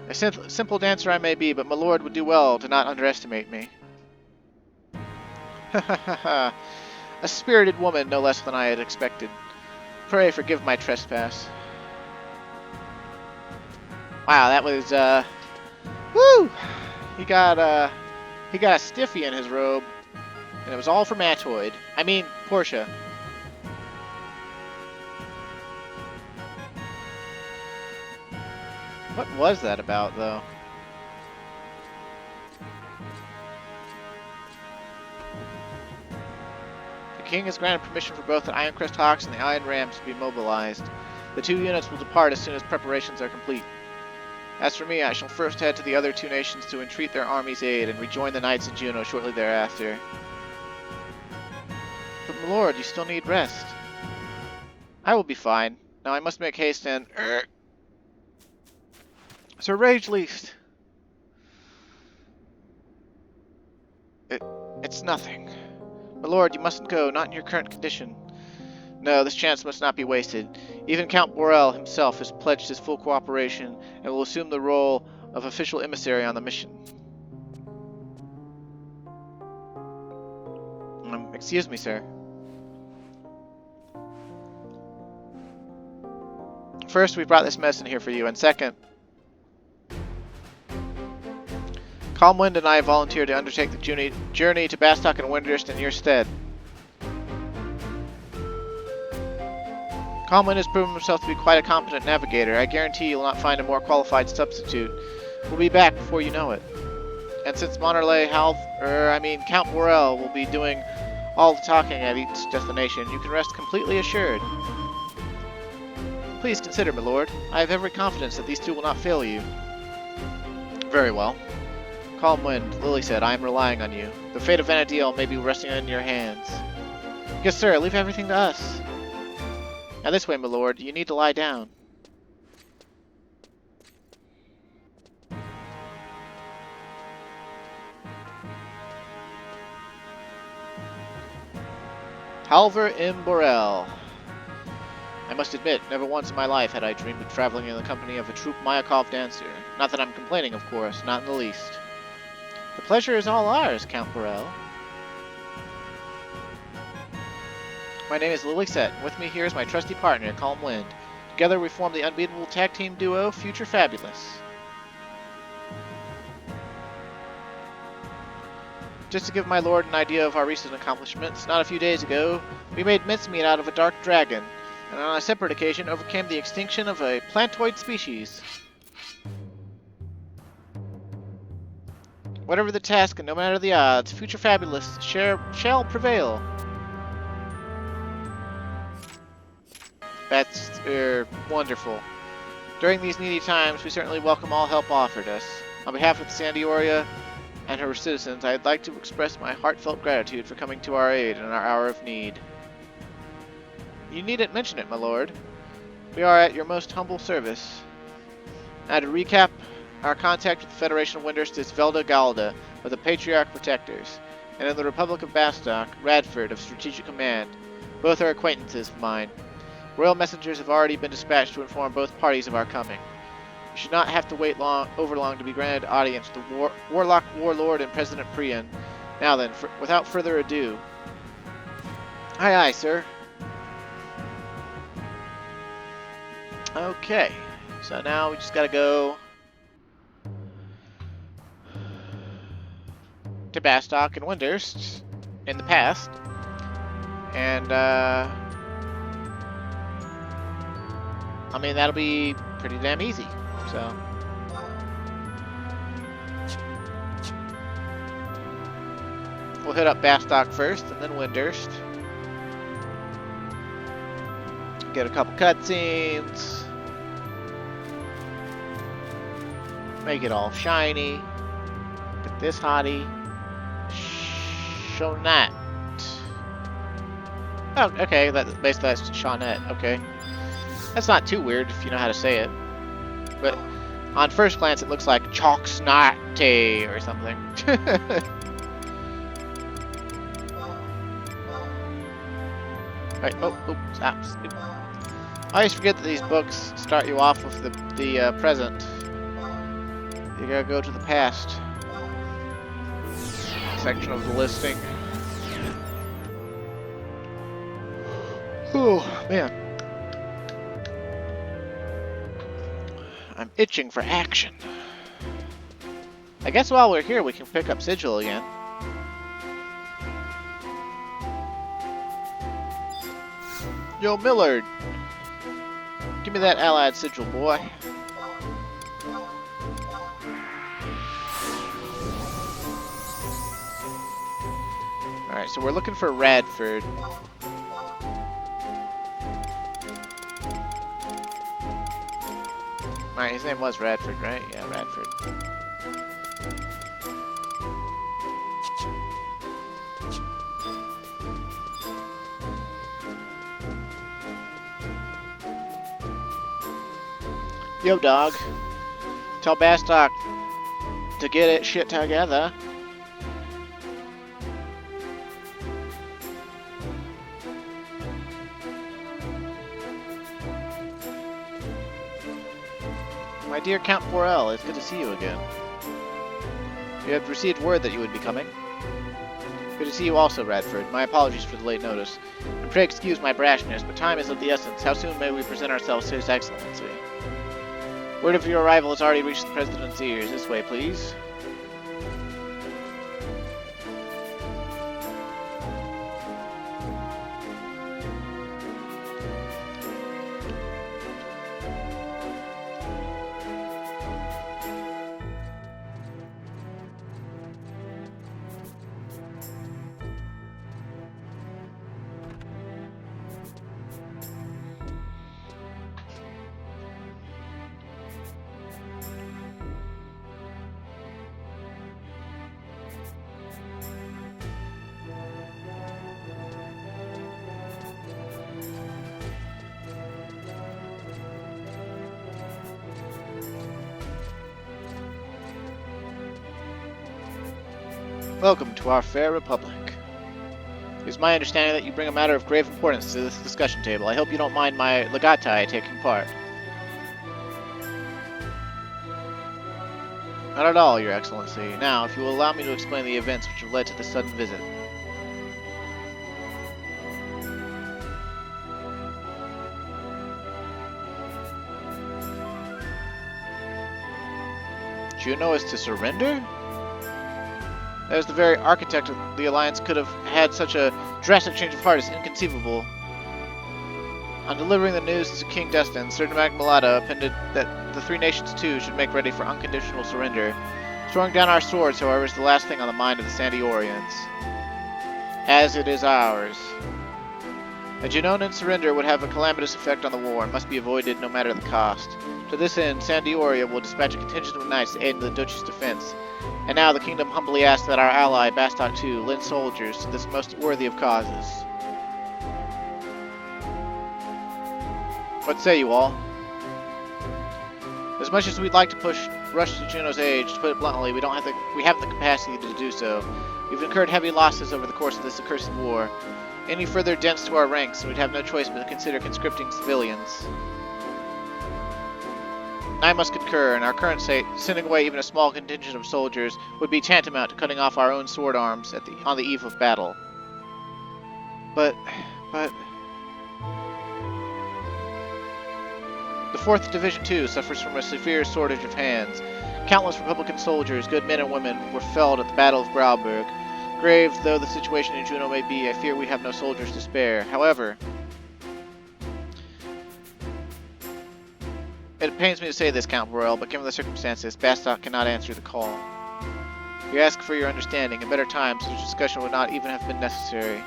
A simple dancer I may be, but my lord would do well to not underestimate me. Ha ha ha ha. A spirited woman, no less than I had expected. Pray forgive my trespass. Wow, that was, woo! He got a stiffy in his robe, and it was all for Matoid. I mean, Portia. What was that about, though? The king has granted permission for both the Ironcrest Hawks and the Iron Rams to be mobilized. The two units will depart as soon as preparations are complete. As for me, I shall first head to the other two nations to entreat their army's aid and rejoin the knights in Juno shortly thereafter. But my lord, you still need rest. I will be fine. Now I must make haste and... Sir Ragelise! It's nothing. My lord, you mustn't go, not in your current condition. No, this chance must not be wasted. Even Count Borel himself has pledged his full cooperation and will assume the role of official emissary on the mission. Excuse me, sir. First, we brought this medicine here for you, and second, Calmwind and I volunteered to undertake the journey to Bastok and Windurst in your stead. Calmwind has proven himself to be quite a competent navigator. I guarantee you will not find a more qualified substitute. We'll be back before you know it. And since Count Borel will be doing all the talking at each destination, you can rest completely assured. Please consider, my lord. I have every confidence that these two will not fail you. Very well. Calmwind, Lilisette, I am relying on you. The fate of Vana'diel may be resting in your hands. Yes, sir, leave everything to us. Now this way, my lord, you need to lie down. Halvor im Borel. I must admit, never once in my life had I dreamed of traveling in the company of a troop Mayakov dancer. Not that I'm complaining, of course, not in the least. The pleasure is all ours, Count Borel. My name is Lilisette, and with me here is my trusty partner, Calm Wind. Together we form the unbeatable tag team duo, Future Fabulous. Just to give my lord an idea of our recent accomplishments, not a few days ago, we made mincemeat out of a dark dragon, and on a separate occasion overcame the extinction of a plantoid species. Whatever the task and no matter the odds, Future Fabulous shall prevail. That's wonderful. During these needy times, we certainly welcome all help offered us. On behalf of Sandioria and her citizens, I'd like to express my heartfelt gratitude for coming to our aid in our hour of need. You needn't mention it, my lord. We are at your most humble service. Now to recap, our contact with the Federation of Windurst is Velda Galda of the Patriarch Protectors, and in the Republic of Bastok, Radford of Strategic Command. Both are acquaintances of mine. Royal messengers have already been dispatched to inform both parties of our coming. You should not have to wait over long to be granted audience with the Warlock Warlord and President Treant. Now then, without further ado. Aye aye, sir. Okay, so now we just gotta go to Bastok and Windurst in the past, and I mean that'll be pretty damn easy. So we'll hit up Bastok first, and then Windurst. Get a couple cutscenes. Make it all shiny. Get this hottie. Shonette. Oh, okay. Basically that's Shawnette. Okay. That's not too weird if you know how to say it. But on first glance, it looks like Choxnate or something. Right. Oh, stop. I always forget that these books start you off with the present. You gotta go to the past section of the listing. Oh, man. I'm itching for action. I guess while we're here, we can pick up Sigil again. Yo, Millard! Give me that allied Sigil, boy. Alright, so we're looking for Radford. Alright, his name was Radford, right? Yeah, Radford. Yo, dog. Tell Bastok to get it shit together. My dear Count Borel, it's good to see you again. We had received word that you would be coming. Good to see you also, Radford. My apologies for the late notice. And pray excuse my brashness, but time is of the essence. How soon may we present ourselves to His Excellency? Word of your arrival has already reached the President's ears. This way, please. Welcome to our fair republic. It is my understanding that you bring a matter of grave importance to this discussion table. I hope you don't mind my legatai taking part. Not at all, Your Excellency. Now, if you will allow me to explain the events which have led to this sudden visit. Juno is to surrender? As the very architect of the Alliance could have had such a drastic change of heart is inconceivable. On delivering the news to King Destin, Certain Nag'molada appended that the three nations too should make ready for unconditional surrender. Throwing down our swords, however, is the last thing on the mind of the Sandiorians. As it is ours. A Junonan surrender would have a calamitous effect on the war and must be avoided no matter the cost. To this end, Sandioria will dispatch a contingent of knights to aid in the Duchy's defense. And now the kingdom humbly asks that our ally, Bastok II, lend soldiers to this most worthy of causes. What say you all? As much as we'd like to rush to Juno's aid, to put it bluntly, we haven't the capacity to do so. We've incurred heavy losses over the course of this accursed war. Any further dents to our ranks, and we'd have no choice but to consider conscripting civilians. I must concur, in our current state, sending away even a small contingent of soldiers would be tantamount to cutting off our own sword arms on the eve of battle. But... The 4th Division, too, suffers from a severe shortage of hands. Countless Republican soldiers, good men and women, were felled at the Battle of Grauberg. Grave though the situation in Juno may be, I fear we have no soldiers to spare. However, it pains me to say this, Count Royal, but given the circumstances, Bastok cannot answer the call. We ask for your understanding. In better times, such a discussion would not even have been necessary.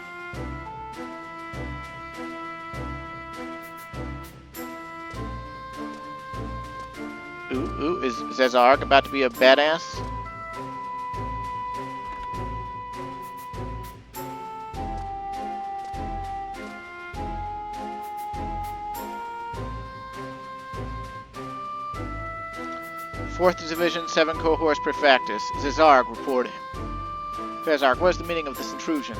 Ooh, is Zazarg about to be a badass? Fourth Division, 7 cohorts Prefectus. Zazarg reporting. Zazarg, what is the meaning of this intrusion?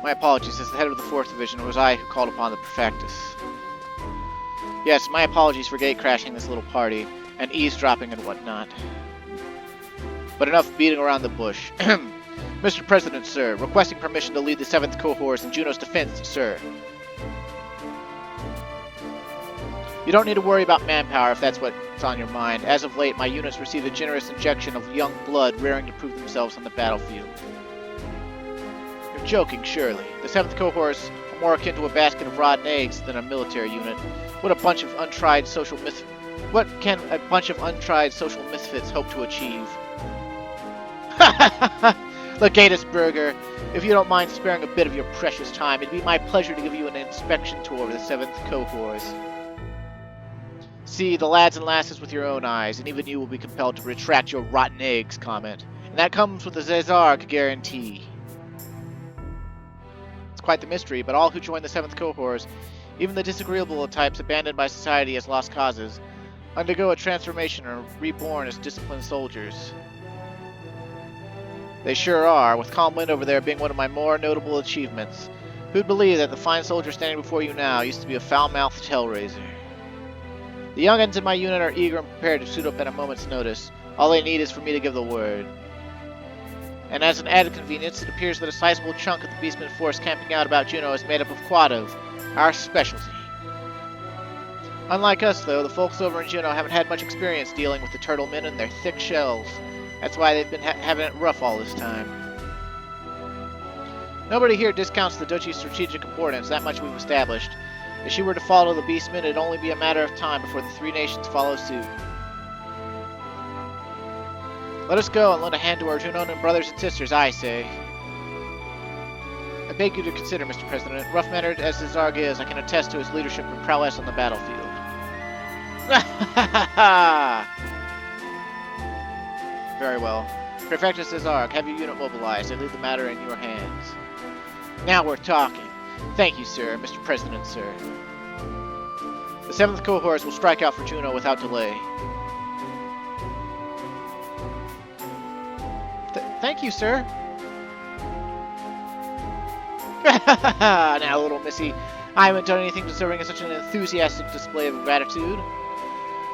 My apologies, as the head of the 4th Division, it was I who called upon the Prefectus. Yes, my apologies for gate-crashing this little party, and eavesdropping and whatnot. But enough beating around the bush. Mr. President, sir, requesting permission to lead the 7th cohorts in Juno's defense, sir. You don't need to worry about manpower if that's what's on your mind. As of late, my units received a generous injection of young blood raring to prove themselves on the battlefield. You're joking, surely. The 7th cohorts are more akin to a basket of rotten eggs than a military unit. What can a bunch of untried social misfits hope to achieve? Legatusburger, if you don't mind sparing a bit of your precious time, it'd be my pleasure to give you an inspection tour of the 7th cohorts. See the lads and lasses with your own eyes, and even you will be compelled to retract your rotten eggs comment. And that comes with a Zazarg guarantee. It's quite the mystery, but all who join the 7th cohorts, even the disagreeable types abandoned by society as lost causes, undergo a transformation or reborn as disciplined soldiers. They sure are, with Calm Wind over there being one of my more notable achievements. Who'd believe that the fine soldier standing before you now used to be a foul-mouthed hellraiser? The young'uns in my unit are eager and prepared to suit up at a moment's notice. All they need is for me to give the word. And as an added convenience, it appears that a sizable chunk of the Beastman force camping out about Juno is made up of Quadov, our specialty. Unlike us, though, the folks over in Juno haven't had much experience dealing with the Turtlemen and their thick shells. That's why they've been having it rough all this time. Nobody here discounts the Duchy's strategic importance, that much we've established. If she were to follow the Beastmen, it'd only be a matter of time before the three nations follow suit. Let us go and lend a hand to our Junonan brothers and sisters, I say. I beg you to consider, Mr. President. Rough-mannered as Zazarg is, I can attest to his leadership and prowess on the battlefield. Very well. Prefectus Zazarg, have your unit mobilized. I leave the matter in your hands. Now we're talking. Thank you, sir. Mr. President, sir. The 7th cohorts will strike out for Juno without delay. Thank you, sir. Now, little missy, I haven't done anything deserving of such an enthusiastic display of gratitude.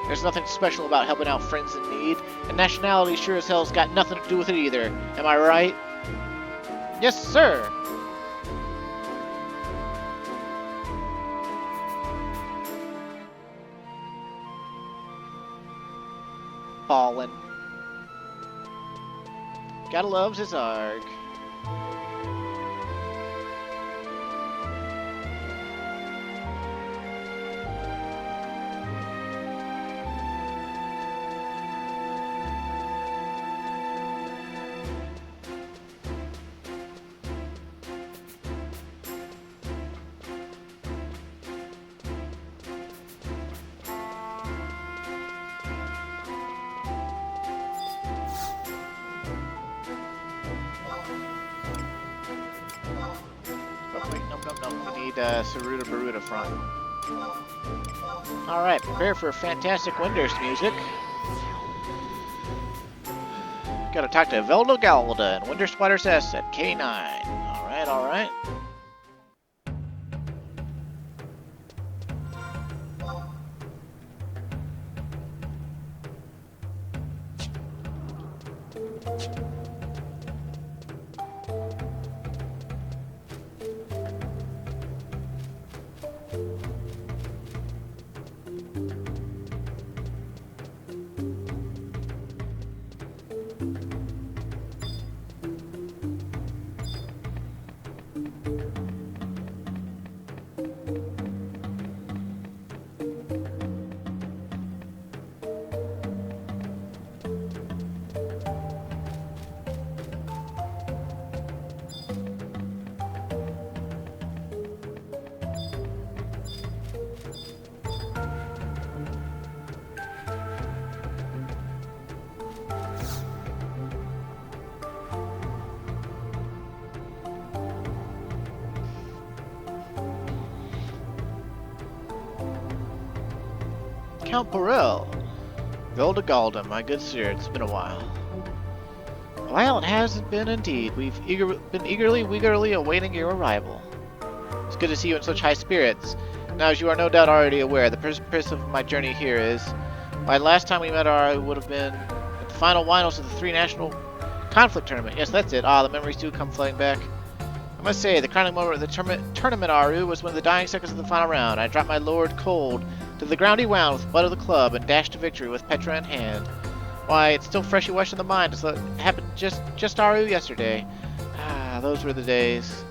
There's nothing special about helping out friends in need, and nationality sure as hell's got nothing to do with it either. Am I right? Yes, sir. ballin'. Gotta love his arg. We need Saruta Baruta front. Alright, prepare for fantastic Windurst music. Gotta talk to Nag'molada and Windurst Waters S at K9. Alright, alright. Count Borel. Vilda Galda, my good sir, it's been a while. Well, it hasn't been indeed. We've been eagerly awaiting your arrival. It's good to see you in such high spirits. Now, as you are no doubt already aware, the purpose of my journey here is... Why, last time we met, I would have been at the final finals of the 3 national conflict tournament. Yes, that's it. Ah, the memories do come flooding back. I must say, the crowning moment of the tournament, Aru, was when the dying seconds of the final round. I dropped my lord cold to the ground he wound with the blood of the club and dashed to victory with Petra in hand. Why, it's still freshly washed in the mind as though it happened just Aru yesterday. Ah, those were the days.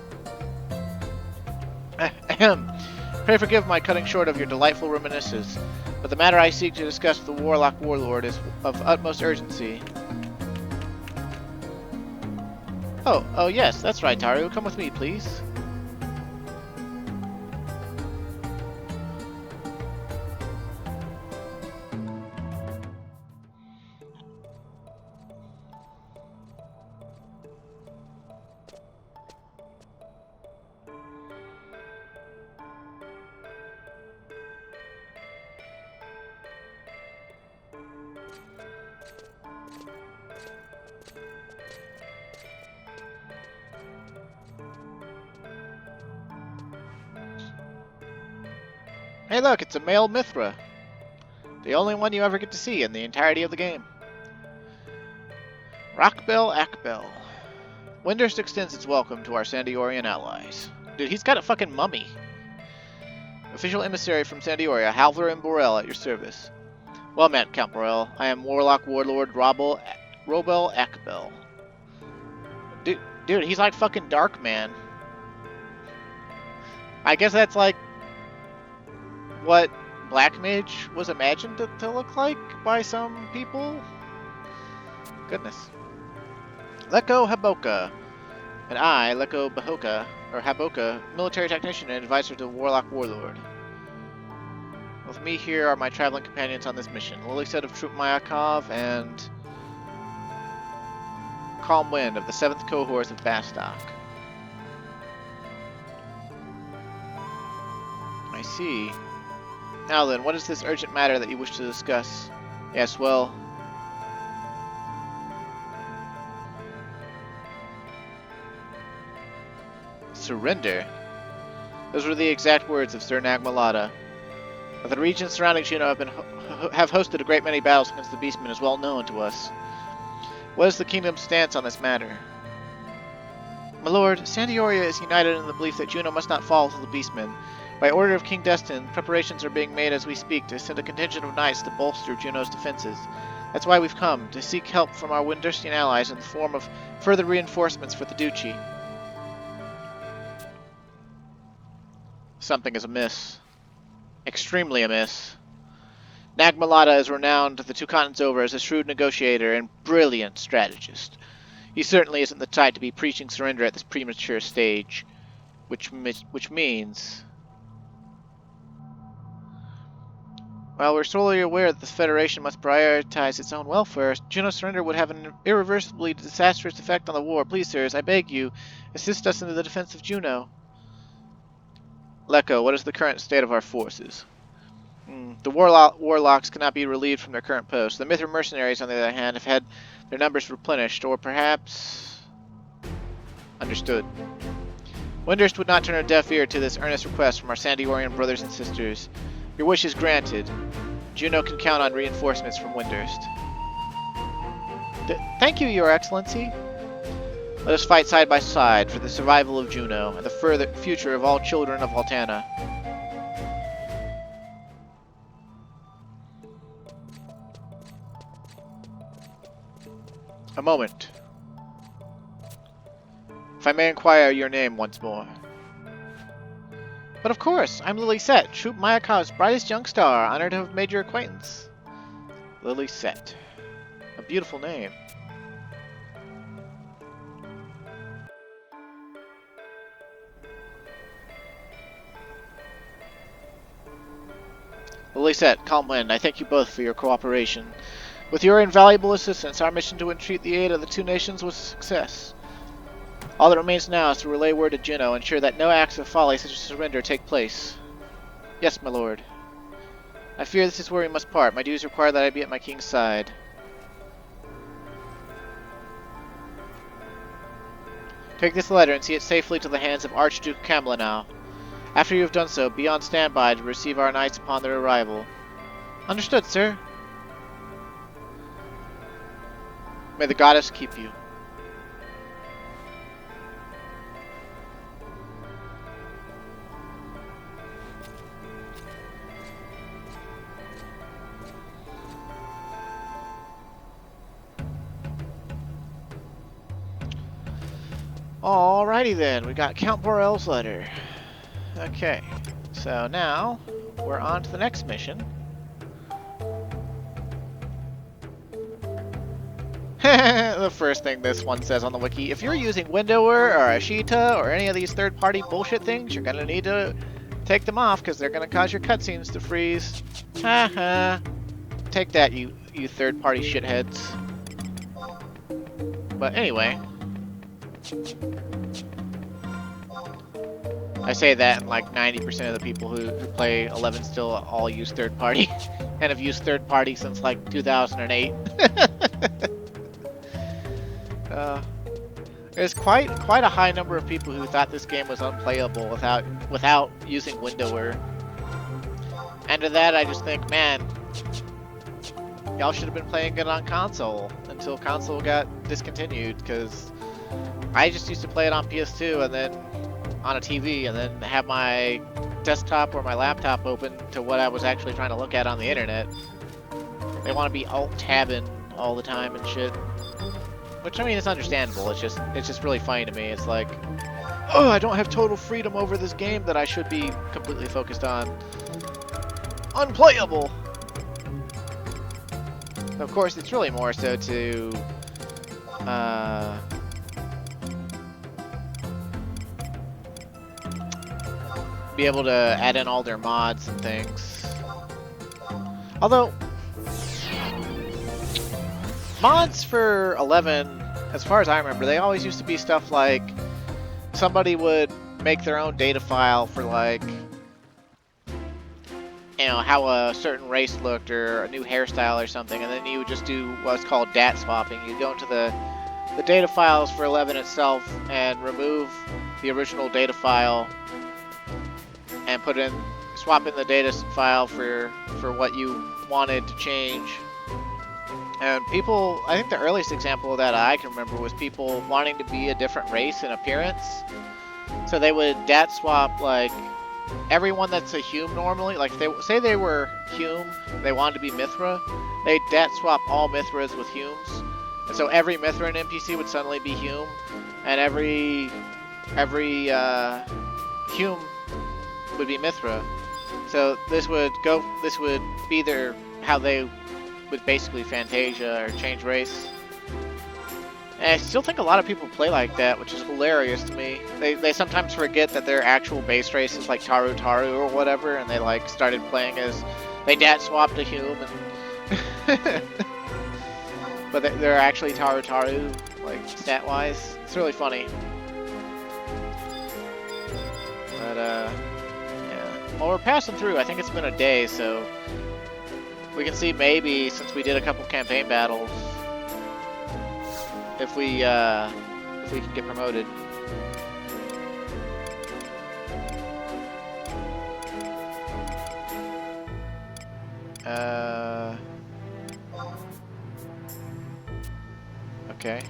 Ahem. Pray forgive my cutting short of your delightful reminiscences, but the matter I seek to discuss with the Warlock Warlord is of utmost urgency. Oh yes, that's right, Taru. Come with me, please. Hey look, it's a male Mithra. The only one you ever get to see in the entirety of the game. Rockbell Akbel. Windurst extends its welcome to our Sandiorian allies. Dude, he's got a fucking mummy. Official emissary from Sandioria, Halvor and Borel at your service. Well met, Count Borel. I am Warlock Warlord Robel Akbel. Dude, he's like fucking Darkman. I guess that's like what Black Mage was imagined to look like by some people. Goodness. Leko Haboka. And I, Leko Bahoka, or Haboka, military technician and advisor to Warlock Warlord. With me here are my traveling companions on this mission. Lilisette of Troop Mayakov and Calm Wind of the 7th Cohort of Bastok. I see. Now then, what is this urgent matter that you wish to discuss? Yes, well... Surrender? Those were the exact words of Sir Nag'molada. The regions surrounding Juneau have hosted a great many battles against the Beastmen, as well known to us. What is the kingdom's stance on this matter? My lord, Sandioria is united in the belief that Juneau must not fall to the Beastmen. By order of King Destin, preparations are being made as we speak to send a contingent of knights to bolster Juneau's defenses. That's why we've come, to seek help from our Windurstian allies in the form of further reinforcements for the Duchy. Something is amiss. Extremely amiss. Nag'molada is renowned the two continents over as a shrewd negotiator and brilliant strategist. He certainly isn't the type to be preaching surrender at this premature stage, which means... While we're solely aware that the Federation must prioritize its own welfare, Juno's surrender would have an irreversibly disastrous effect on the war. Please, sirs, I beg you, assist us in the defense of Juno. Lecco, what is the current state of our forces? The warlocks cannot be relieved from their current posts. The Mithra mercenaries, on the other hand, have had their numbers replenished, or perhaps... Understood. Windurst would not turn a deaf ear to this earnest request from our Sandiorian brothers and sisters. Your wish is granted. Juno can count on reinforcements from Windurst. Thank you, Your Excellency. Let us fight side by side for the survival of Juno and the further future of all children of Altana. A moment. If I may inquire your name once more. But of course, I'm Lilisette, Troop Mayakov's brightest young star. Honored to have made your acquaintance. Lilisette. A beautiful name. Lilisette, Calmwind, I thank you both for your cooperation. With your invaluable assistance, our mission to entreat the aid of the two nations was a success. All that remains now is to relay word to Juno, ensure that no acts of folly such as surrender take place. Yes, my lord. I fear this is where we must part. My duties require that I be at my king's side. Take this letter and see it safely to the hands of Archduke Camlanau. After you have done so, be on standby to receive our knights upon their arrival. Understood, sir. May the goddess keep you. Alrighty then, we got Count Borel's letter. Okay, so now we're on to the next mission. The first thing this one says on the wiki, if you're using Windower or Ashita or any of these third-party bullshit things, you're gonna need to take them off because they're gonna cause your cutscenes to freeze. Haha. Take that, you third-party shitheads. But anyway, I say that, and like 90% of the people who play 11 still all use third party, and have used third party since like 2008. There's quite a high number of people who thought this game was unplayable without using Windower. And to that, I just think, man, y'all should have been playing it on console until console got discontinued, because I just used to play it on PS2 and then on a TV and then have my desktop or my laptop open to what I was actually trying to look at on the internet. They want to be alt-tabbing all the time and shit. Which, I mean, it's understandable. It's just really funny to me. It's like, oh, I don't have total freedom over this game that I should be completely focused on. Unplayable! Of course, it's really more so to be able to add in all their mods and things. Although, mods for 11, as far as I remember, they always used to be stuff like somebody would make their own data file for, like, you know, how a certain race looked or a new hairstyle or something, and then you would just do what's called DAT swapping. You'd go into the data files for 11 itself and remove the original data file and swap in the data file for what you wanted to change. And people, I think the earliest example that I can remember was people wanting to be a different race in appearance. So they would DAT swap, like, everyone that's a Hume normally. Like, say they were Hume, they wanted to be Mithra, they dat swap all Mithras with Humes, and so every Mithran NPC would suddenly be Hume, and every Hume would be Mithra. So this would be how they would basically Fantasia or change race. And I still think a lot of people play like that, which is hilarious to me. They sometimes forget that their actual base race is like Taru Taru or whatever, and they like started playing as they dat swapped a Hume, and but they're actually Taru Taru, like stat wise. It's really funny. But yeah. Well, we're passing through. I think it's been a day, so we can see maybe since we did a couple campaign battles, if we can get promoted. Okay.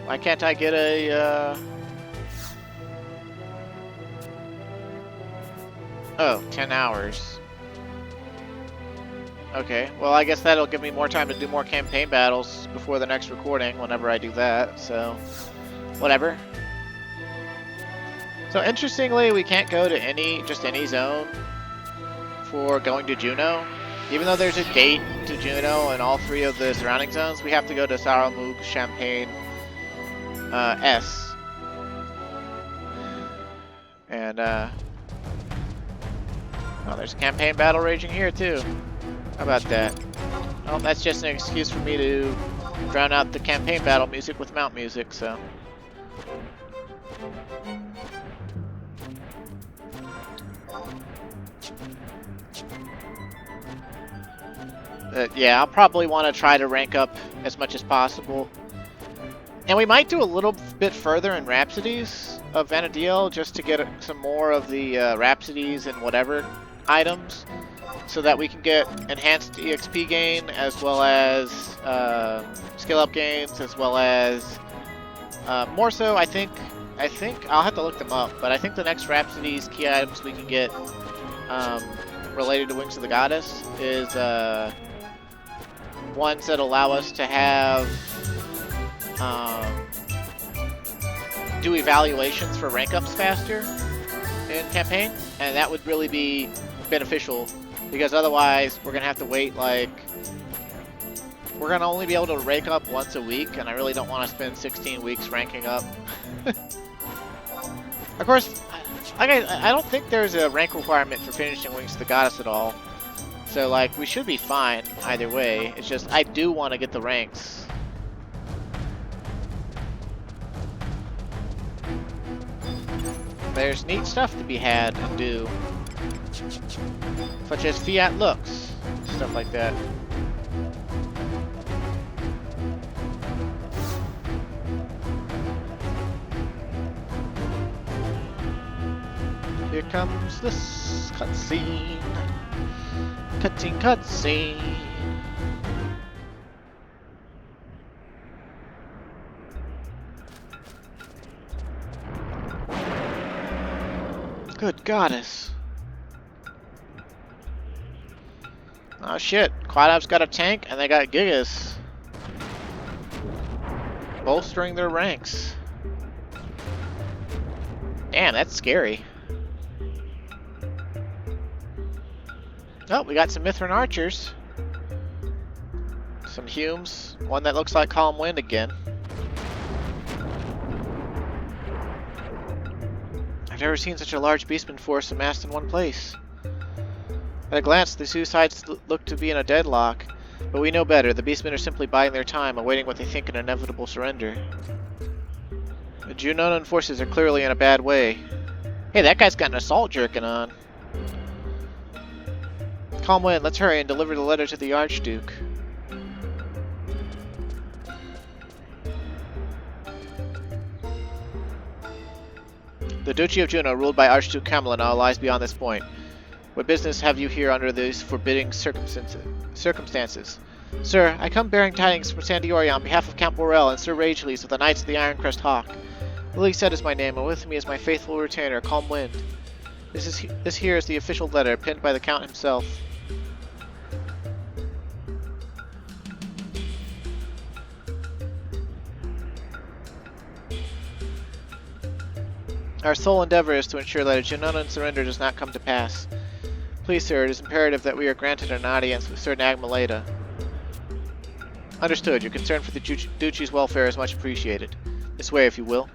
Why can't I get a, Oh, 10 hours. Okay, well I guess that'll give me more time to do more campaign battles before the next recording, whenever I do that, so whatever. So interestingly, we can't go to just any zone for going to Juno. Even though there's a gate to Juno in all 3 of the surrounding zones, we have to go to Saramug, Champagne, S. And, oh, there's a campaign battle raging here, too. How about that? Well, that's just an excuse for me to drown out the campaign battle music with mount music, so. Yeah, I'll probably want to try to rank up as much as possible. And we might do a little bit further in Rhapsodies of Vana'diel just to get some more of the Rhapsodies and whatever items, so that we can get enhanced EXP gain as well as skill up gains, as well as more so. I think I'll have to look them up, but I think the next Rhapsodies key items we can get related to Wings of the Goddess is ones that allow us to have do evaluations for rank ups faster in campaign, and that would really be beneficial, because otherwise we're gonna have to wait, like, we're gonna only be able to rank up once a week, and I really don't want to spend 16 weeks ranking up. Of course, I don't think there's a rank requirement for finishing Wings of the Goddess at all, so like we should be fine either way. It's just I do want to get the ranks. There's neat stuff to be had and do, such as Fiat looks, stuff like that. Here comes this cutscene. Cutscene. Good goddess. Oh shit, Quadop's got a tank and they got Gigas. Bolstering their ranks. Damn, that's scary. Oh, we got some Mithran archers. Some Humes. One that looks like Calm Wind again. I've never seen such a large beastman force amassed in one place. At a glance, the two sides look to be in a deadlock, but we know better. The beastmen are simply biding their time, awaiting what they think an inevitable surrender. The Junonan forces are clearly in a bad way. Hey, that guy's got an assault jerkin on. Calm Wind, let's hurry and deliver the letter to the Archduke. The Duchy of Juno, ruled by Archduke Kamala, now lies beyond this point. What business have you here under these forbidding circumstances? Sir, I come bearing tidings from Sandioria on behalf of Count Borel and Sir Ragelise of the Knights of the Ironcrest Hawk. Lilisette is my name, and with me is my faithful retainer, Calm Wind. This here is the official letter, penned by the Count himself. Our sole endeavor is to ensure that a Junonan surrender does not come to pass. Please, sir, it is imperative that we are granted an audience with Sir Nag'molada. Understood. Your concern for the Duchy's welfare is much appreciated. This way, if you will.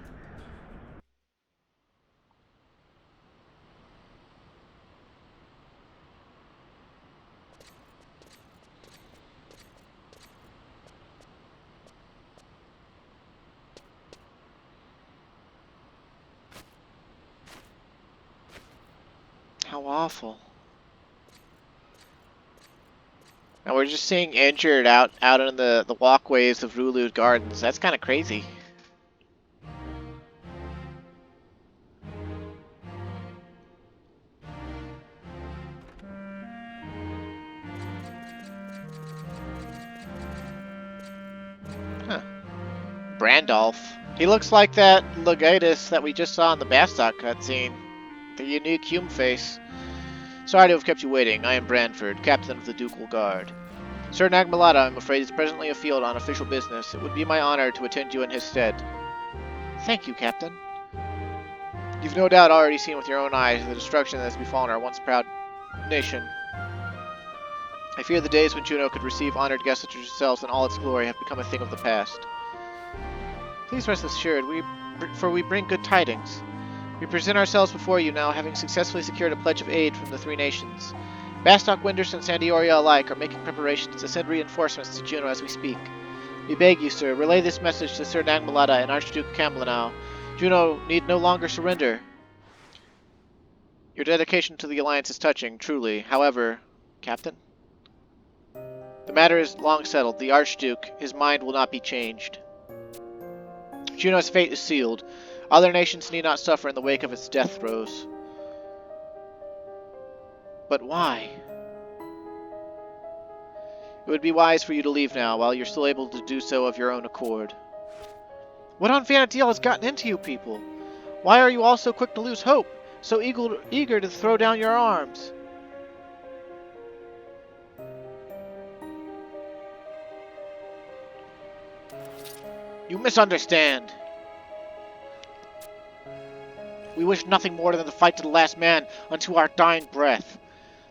How awful. And we're just seeing injured out in the walkways of Rulu Gardens. That's kind of crazy. Huh. Brandolph. He looks like that Legatus that we just saw in the Bastok cutscene. The unique Hume face. Sorry to have kept you waiting. I am Branford, captain of the Ducal Guard. Sir Nag'molada, I'm afraid, is presently afield on official business. It would be my honor to attend you in his stead. Thank you, Captain. You've no doubt already seen with your own eyes the destruction that has befallen our once proud nation. I fear the days when Juno could receive honored guests such as yourselves in all its glory have become a thing of the past. Please rest assured, for we bring good tidings. We present ourselves before you now, having successfully secured a pledge of aid from the three nations. Bastok, Windurst, and Sandioria alike are making preparations to send reinforcements to Juno as we speak. We beg you, sir, relay this message to Sir Nag'molada and Archduke Camlanau. Juno need no longer surrender. Your dedication to the Alliance is touching, truly. However, Captain? The matter is long settled. The Archduke, his mind will not be changed. Juno's fate is sealed. Other nations need not suffer in the wake of its death throes. But why? It would be wise for you to leave now, while you're still able to do so of your own accord. What on Vana'diel has gotten into you people? Why are you all so quick to lose hope? So eager to throw down your arms? You misunderstand. We wish nothing more than to fight to the last man unto our dying breath.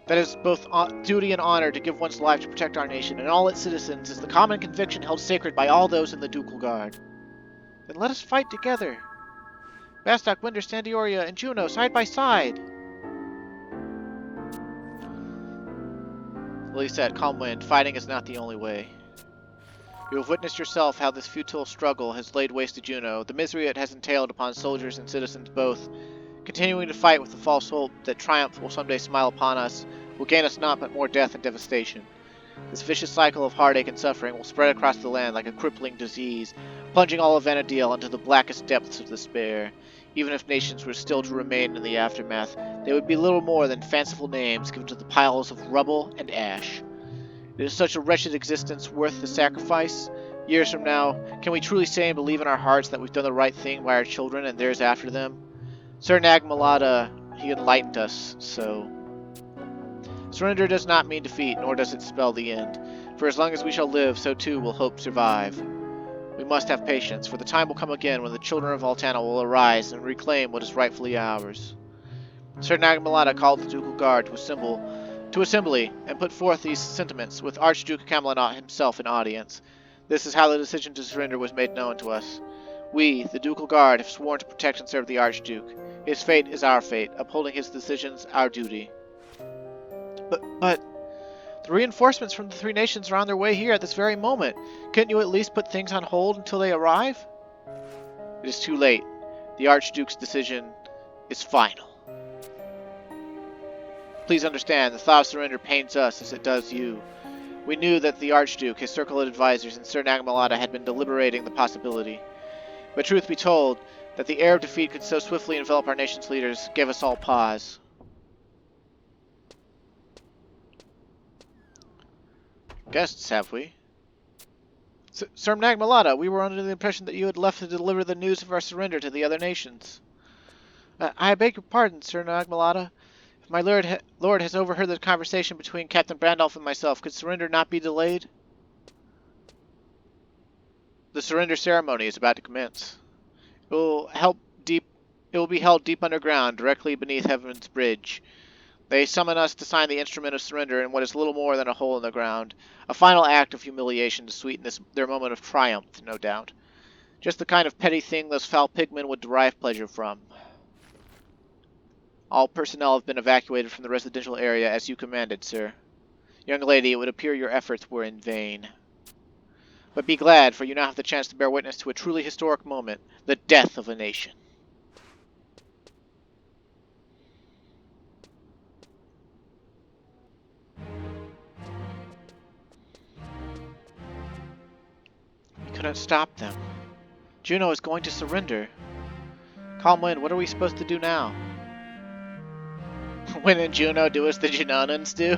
That is both duty and honor to give one's life to protect our nation and all its citizens is the common conviction held sacred by all those in the Ducal Guard. Then let us fight together. Bastok, Windurst, Sandioria, and Juno, side by side. Lilisette, Calm Wind, fighting is not the only way. You have witnessed yourself how this futile struggle has laid waste to Juno, the misery it has entailed upon soldiers and citizens both. Continuing to fight with the false hope that triumph will someday smile upon us will gain us naught but more death and devastation. This vicious cycle of heartache and suffering will spread across the land like a crippling disease, plunging all of Vana'diel into the blackest depths of despair. Even if nations were still to remain in the aftermath, they would be little more than fanciful names given to the piles of rubble and ash. Is such a wretched existence worth the sacrifice? Years from now, can we truly say and believe in our hearts that we've done the right thing by our children and theirs after them? Sir Nag'molada, he enlightened us, so... Surrender does not mean defeat, nor does it spell the end. For as long as we shall live, so too will hope survive. We must have patience, for the time will come again when the children of Altana will arise and reclaim what is rightfully ours. Sir Nag'molada called the Ducal Guard to assembly, and put forth these sentiments, with Archduke Camlanau himself in audience. This is how the decision to surrender was made known to us. We, the Ducal Guard, have sworn to protect and serve the Archduke. His fate is our fate, upholding his decisions our duty. But the reinforcements from the three nations are on their way here at this very moment. Couldn't you at least put things on hold until they arrive? It is too late. The Archduke's decision is final. Please understand, the thought of surrender pains us as it does you. We knew that the Archduke, his circle of advisors, and Sir Nag'molada had been deliberating the possibility. But truth be told, that the air of defeat could so swiftly envelop our nation's leaders gave us all pause. Guests, have we? Sir Nag'molada, we were under the impression that you had left to deliver the news of our surrender to the other nations. I beg your pardon, Sir Nag'molada. If my lord has overheard the conversation between Captain Brandolph and myself, could surrender not be delayed? The surrender ceremony is about to commence. It will be held deep underground, directly beneath Heaven's Bridge. They summon us to sign the instrument of surrender in what is little more than a hole in the ground. A final act of humiliation to sweeten their moment of triumph, no doubt. Just the kind of petty thing those foul pigmen would derive pleasure from. All personnel have been evacuated from the residential area as you commanded, sir. Young lady, it would appear your efforts were in vain. But be glad, for you now have the chance to bear witness to a truly historic moment, the death of a nation. We couldn't stop them. Juno is going to surrender. Calm Wind, what are we supposed to do now? Wind and Juno do as the Junonans do?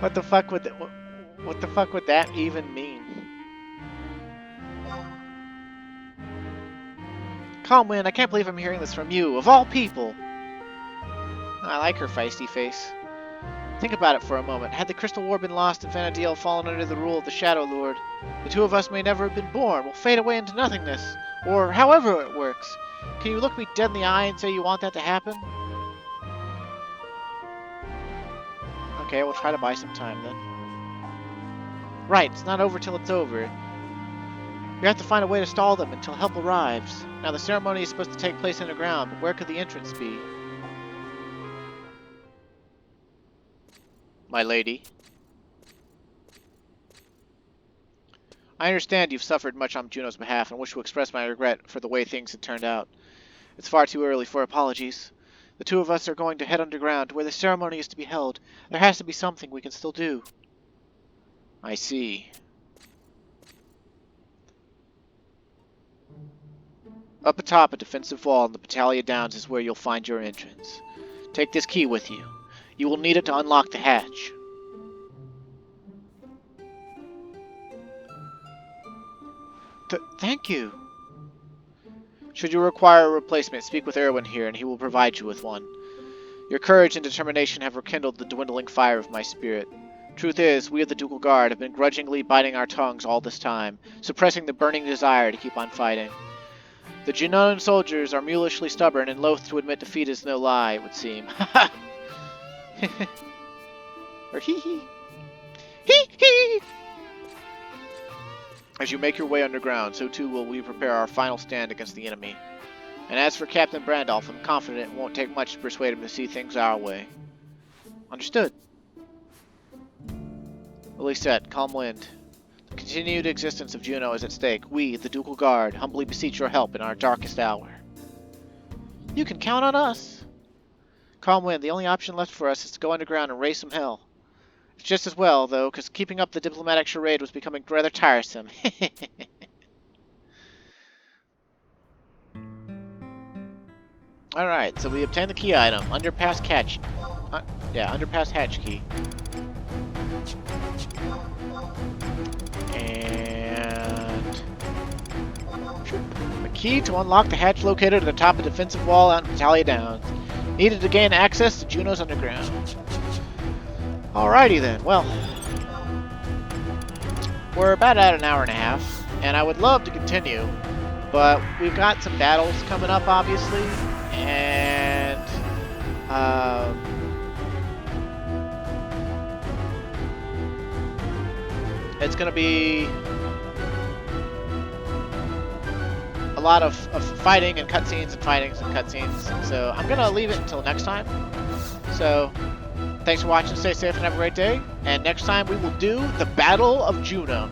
What the fuck would that even mean? Calm Wind, I can't believe I'm hearing this from you, of all people! I like her feisty face. Think about it for a moment. Had the crystal war been lost and Vana'diel fallen under the rule of the Shadow Lord, the two of us may never have been born, will fade away into nothingness, or however it works. Can you look me dead in the eye and say you want that to happen? Okay, we'll try to buy some time then. Right, it's not over till it's over. We have to find a way to stall them until help arrives. Now the ceremony is supposed to take place underground, but where could the entrance be? My lady. I understand you've suffered much on Juno's behalf and wish to express my regret for the way things had turned out. It's far too early for apologies. The two of us are going to head underground, where the ceremony is to be held. There has to be something we can still do. I see. Up atop a defensive wall in the Battaglia Downs is where you'll find your entrance. Take this key with you. You will need it to unlock the hatch. Thank you. Should you require a replacement, speak with Erwin here, and he will provide you with one. Your courage and determination have rekindled the dwindling fire of my spirit. Truth is, we of the Ducal Guard have been grudgingly biting our tongues all this time, suppressing the burning desire to keep on fighting. The Junonan soldiers are mulishly stubborn and loath to admit defeat is no lie, it would seem. Ha ha! Or hee hee. Hee hee! As you make your way underground, so too will we prepare our final stand against the enemy. And as for Captain Brandolph, I'm confident it won't take much to persuade him to see things our way. Understood. Lilisette, Calm Wind. The continued existence of Juno is at stake. We, the Ducal Guard, humbly beseech your help in our darkest hour. You can count on us. Calm Wind, the only option left for us is to go underground and raise some hell. It's just as well, though, because keeping up the diplomatic charade was becoming rather tiresome. Alright, so we obtained the key item. Underpass hatch. Underpass hatch key. And... the key to unlock the hatch located at the top of the defensive wall out in Battaglia Downs. Needed to gain access to Juno's underground. Alrighty then, well, we're about at an hour and a half, and I would love to continue, but we've got some battles coming up, obviously, and it's going to be a lot of fighting and cutscenes and fightings and cutscenes, so I'm going to leave it until next time. So... thanks for watching, stay safe, and have a great day. And next time we will do the Battle of Juno.